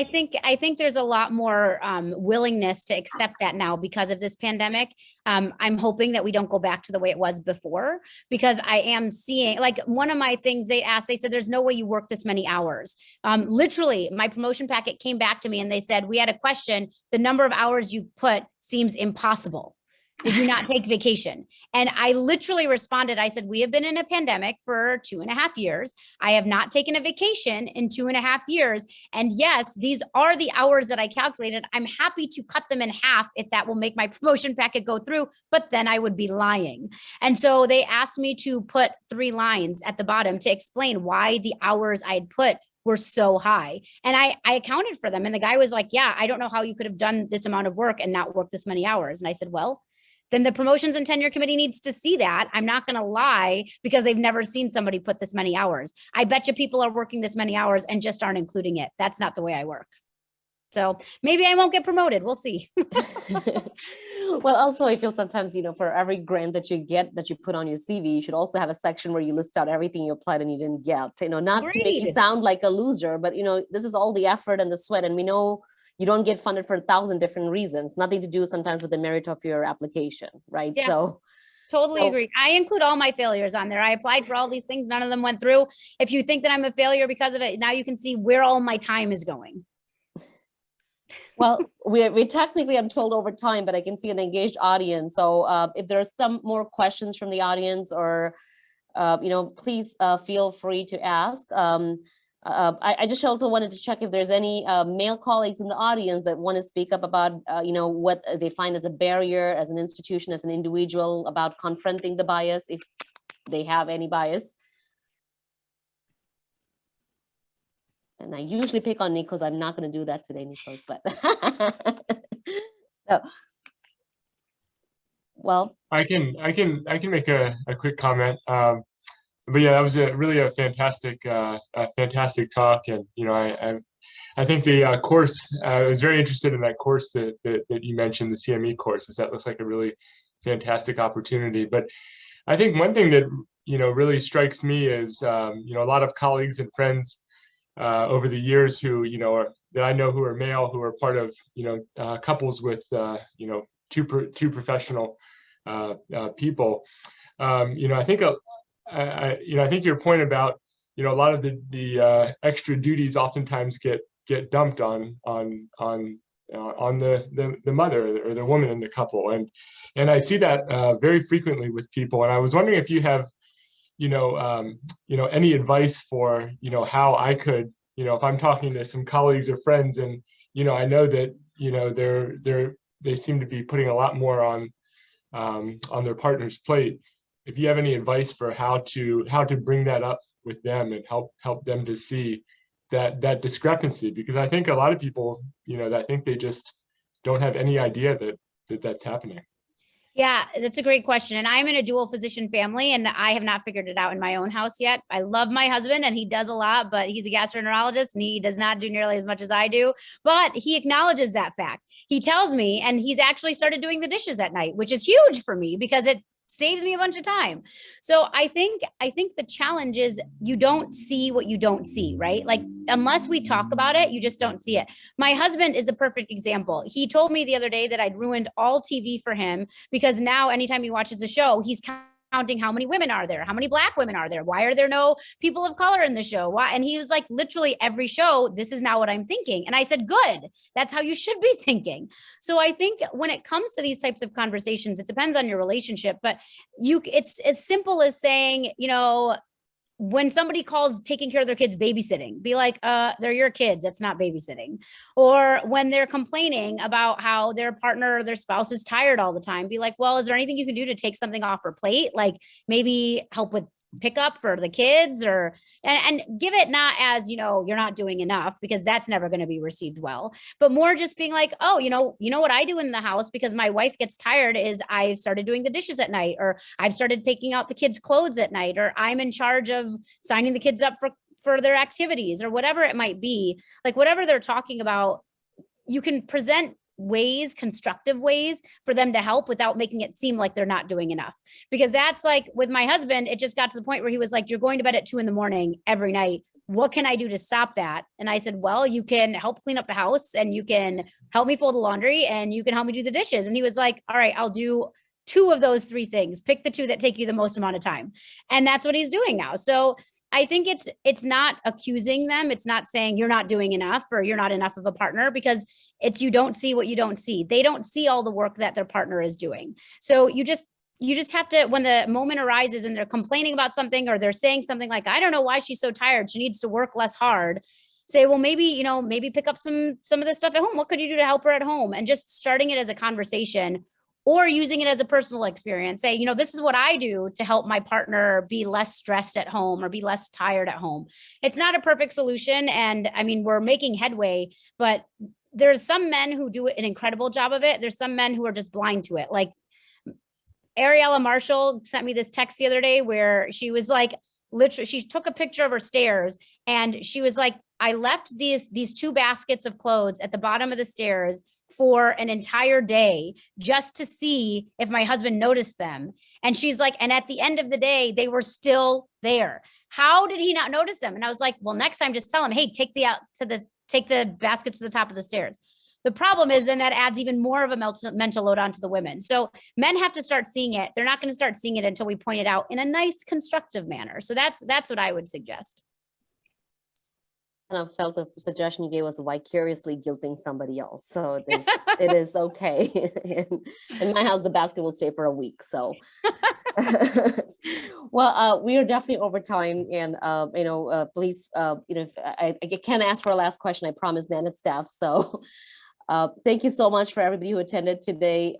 I think there's a lot more willingness to accept that now because of this pandemic. I'm hoping that we don't go back to the way it was before, because I am seeing, like, one of my things they said, there's no way you work this many hours. Literally, my promotion packet came back to me and they said, we had a question, the number of hours you put seems impossible. Did you not take vacation? And I literally responded, I said, we have been in a pandemic for 2.5 years. I have not taken a vacation in 2.5 years. And yes, these are the hours that I calculated. I'm happy to cut them in half if that will make my promotion packet go through, but then I would be lying. And so they asked me to put 3 lines at the bottom to explain why the hours I had put were so high. And I accounted for them. And the guy was like, yeah, I don't know how you could have done this amount of work and not work this many hours. And I said, well, then the promotions and tenure committee needs to see that. I'm not going to lie because they've never seen somebody put this many hours. I bet you people are working this many hours and just aren't including it. That's not the way I work. So maybe I won't get promoted. We'll see. Well, also, I feel sometimes, for every grant that you get, that you put on your CV, you should also have a section where you list out everything you applied and you didn't get, not to make you Agreed. sound like a loser, but, this is all the effort and the sweat. And we know you don't get funded for 1,000 different reasons, nothing to do sometimes with the merit of your application, right? Yeah. So Totally agree. I include all my failures on there. I applied for all these things. None of them went through. If you think that I'm a failure because of it, now you can see where all my time is going. well, we technically, I'm told, over time, but I can see an engaged audience. So if there's some more questions from the audience, or please feel free to ask. I just also wanted to check if there's any male colleagues in the audience that want to speak up about what they find as a barrier, as an institution, as an individual, about confronting the bias, if they have any bias. And I usually pick on Nikos. I'm not going to do that today, Nikos, but so, well, I can make a quick comment. But yeah, that was really a fantastic talk, and I think the course, I was very interested in that course that you mentioned, the CME course, as that looks like a really fantastic opportunity. But I think one thing that really strikes me is a lot of colleagues and friends over the years who that I know who are male, who are part of couples with two professional people. I think I think your point about a lot of the extra duties oftentimes get dumped on the mother or the woman in the couple, and I see that very frequently with people. And I was wondering if you have any advice for how I could, if I'm talking to some colleagues or friends, and I know that they seem to be putting a lot more on their partner's plate. If you have any advice for how to bring that up with them and help them to see that discrepancy, because I think a lot of people, I think they just don't have any idea that that's happening. Yeah, that's a great question. And I'm in a dual physician family, and I have not figured it out in my own house yet. I love my husband and he does a lot, but he's a gastroenterologist and he does not do nearly as much as I do. But he acknowledges that fact. He tells me, and he's actually started doing the dishes at night, which is huge for me because it saves me a bunch of time. So I think the challenge is you don't see what you don't see, right? Like, unless we talk about it, you just don't see it. My husband is a perfect example. He told me the other day that I'd ruined all TV for him because now anytime he watches a show, he's counting how many women are there, how many Black women are there, why are there no people of color in the show, why? And he was like, literally every show, this is now what I'm thinking. And I said, good, that's how you should be thinking. So I think when it comes to these types of conversations, it depends on your relationship, but it's as simple as saying, when somebody calls taking care of their kids babysitting, be like, they're your kids, that's not babysitting. Or when they're complaining about how their partner or their spouse is tired all the time, be like, well, is there anything you can do to take something off her plate? Like maybe help with pickup for the kids, or and give it not as you're not doing enough, because that's never going to be received well, but more just being like, oh, what I do in the house because my wife gets tired is I've started doing the dishes at night, or I've started picking out the kids' clothes at night, or I'm in charge of signing the kids up for their activities, or whatever it might be. Like whatever they're talking about, you can present constructive ways for them to help without making it seem like they're not doing enough. Because that's like with my husband, it just got to the point where he was like, you're going to bed at 2 a.m. every night. What can I do to stop that? And I said, well, you can help clean up the house, and you can help me fold the laundry, and you can help me do the dishes. And he was like, all right, I'll do 2 of those 3 things. Pick the 2 that take you the most amount of time. And that's what he's doing now. So I think it's not accusing them. It's not saying you're not doing enough or you're not enough of a partner, because it's you don't see what you don't see. They don't see all the work that their partner is doing. So you just have to, when the moment arises and they're complaining about something, or they're saying something like, I don't know why she's so tired, she needs to work less hard. Say, well, maybe, maybe pick up some of this stuff at home. What could you do to help her at home? And just starting it as a conversation, or using it as a personal experience. Say, this is what I do to help my partner be less stressed at home or be less tired at home. It's not a perfect solution. And I mean, we're making headway, but there's some men who do an incredible job of it. There's some men who are just blind to it. Like Ariella Marshall sent me this text the other day where she was like, literally, she took a picture of her stairs and she was like, I left these 2 baskets of clothes at the bottom of the stairs for an entire day just to see if my husband noticed them. And she's like, and at the end of the day, they were still there. How did he not notice them? And I was like, well, next time just tell him, hey, take the baskets to the top of the stairs. The problem is then that adds even more of a mental load onto the women. So men have to start seeing it. They're not going to start seeing it until we point it out in a nice, constructive manner. So that's what I would suggest. And I felt the suggestion you gave was vicariously guilting somebody else. So it is okay. In my house, the basket will stay for a week. So, well, we are definitely over time, and please, if I can't ask for a last question, I promise NANETS staff. So, thank you so much for everybody who attended today.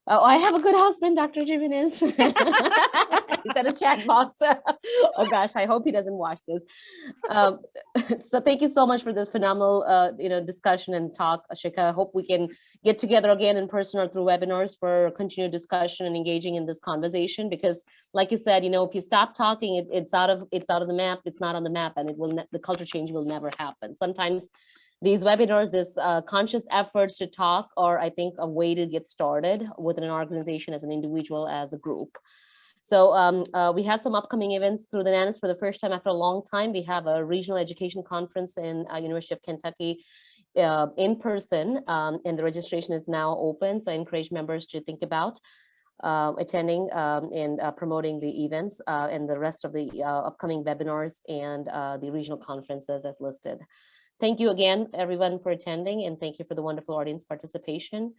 I have a good husband, Dr. Jimenez. He's at a chat box. Oh gosh, I hope he doesn't watch this. So thank you so much for this phenomenal, discussion and talk, Shikha. I hope we can get together again in person or through webinars for continued discussion and engaging in this conversation. Because, like you said, if you stop talking, it's out of the map. It's not on the map, and the culture change will never happen. Sometimes these webinars, this conscious efforts to talk are, I think, a way to get started within an organization, as an individual, as a group. So we have some upcoming events through the NANETS for the first time after a long time. We have a regional education conference in University of Kentucky in person, and the registration is now open. So I encourage members to think about attending and promoting the events and the rest of the upcoming webinars and the regional conferences as listed. Thank you again, everyone, for attending, and thank you for the wonderful audience participation.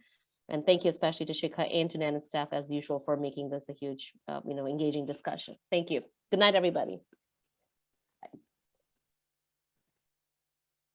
And thank you especially to Shikha and to NANETS staff, as usual, for making this a huge, engaging discussion. Thank you. Good night, everybody.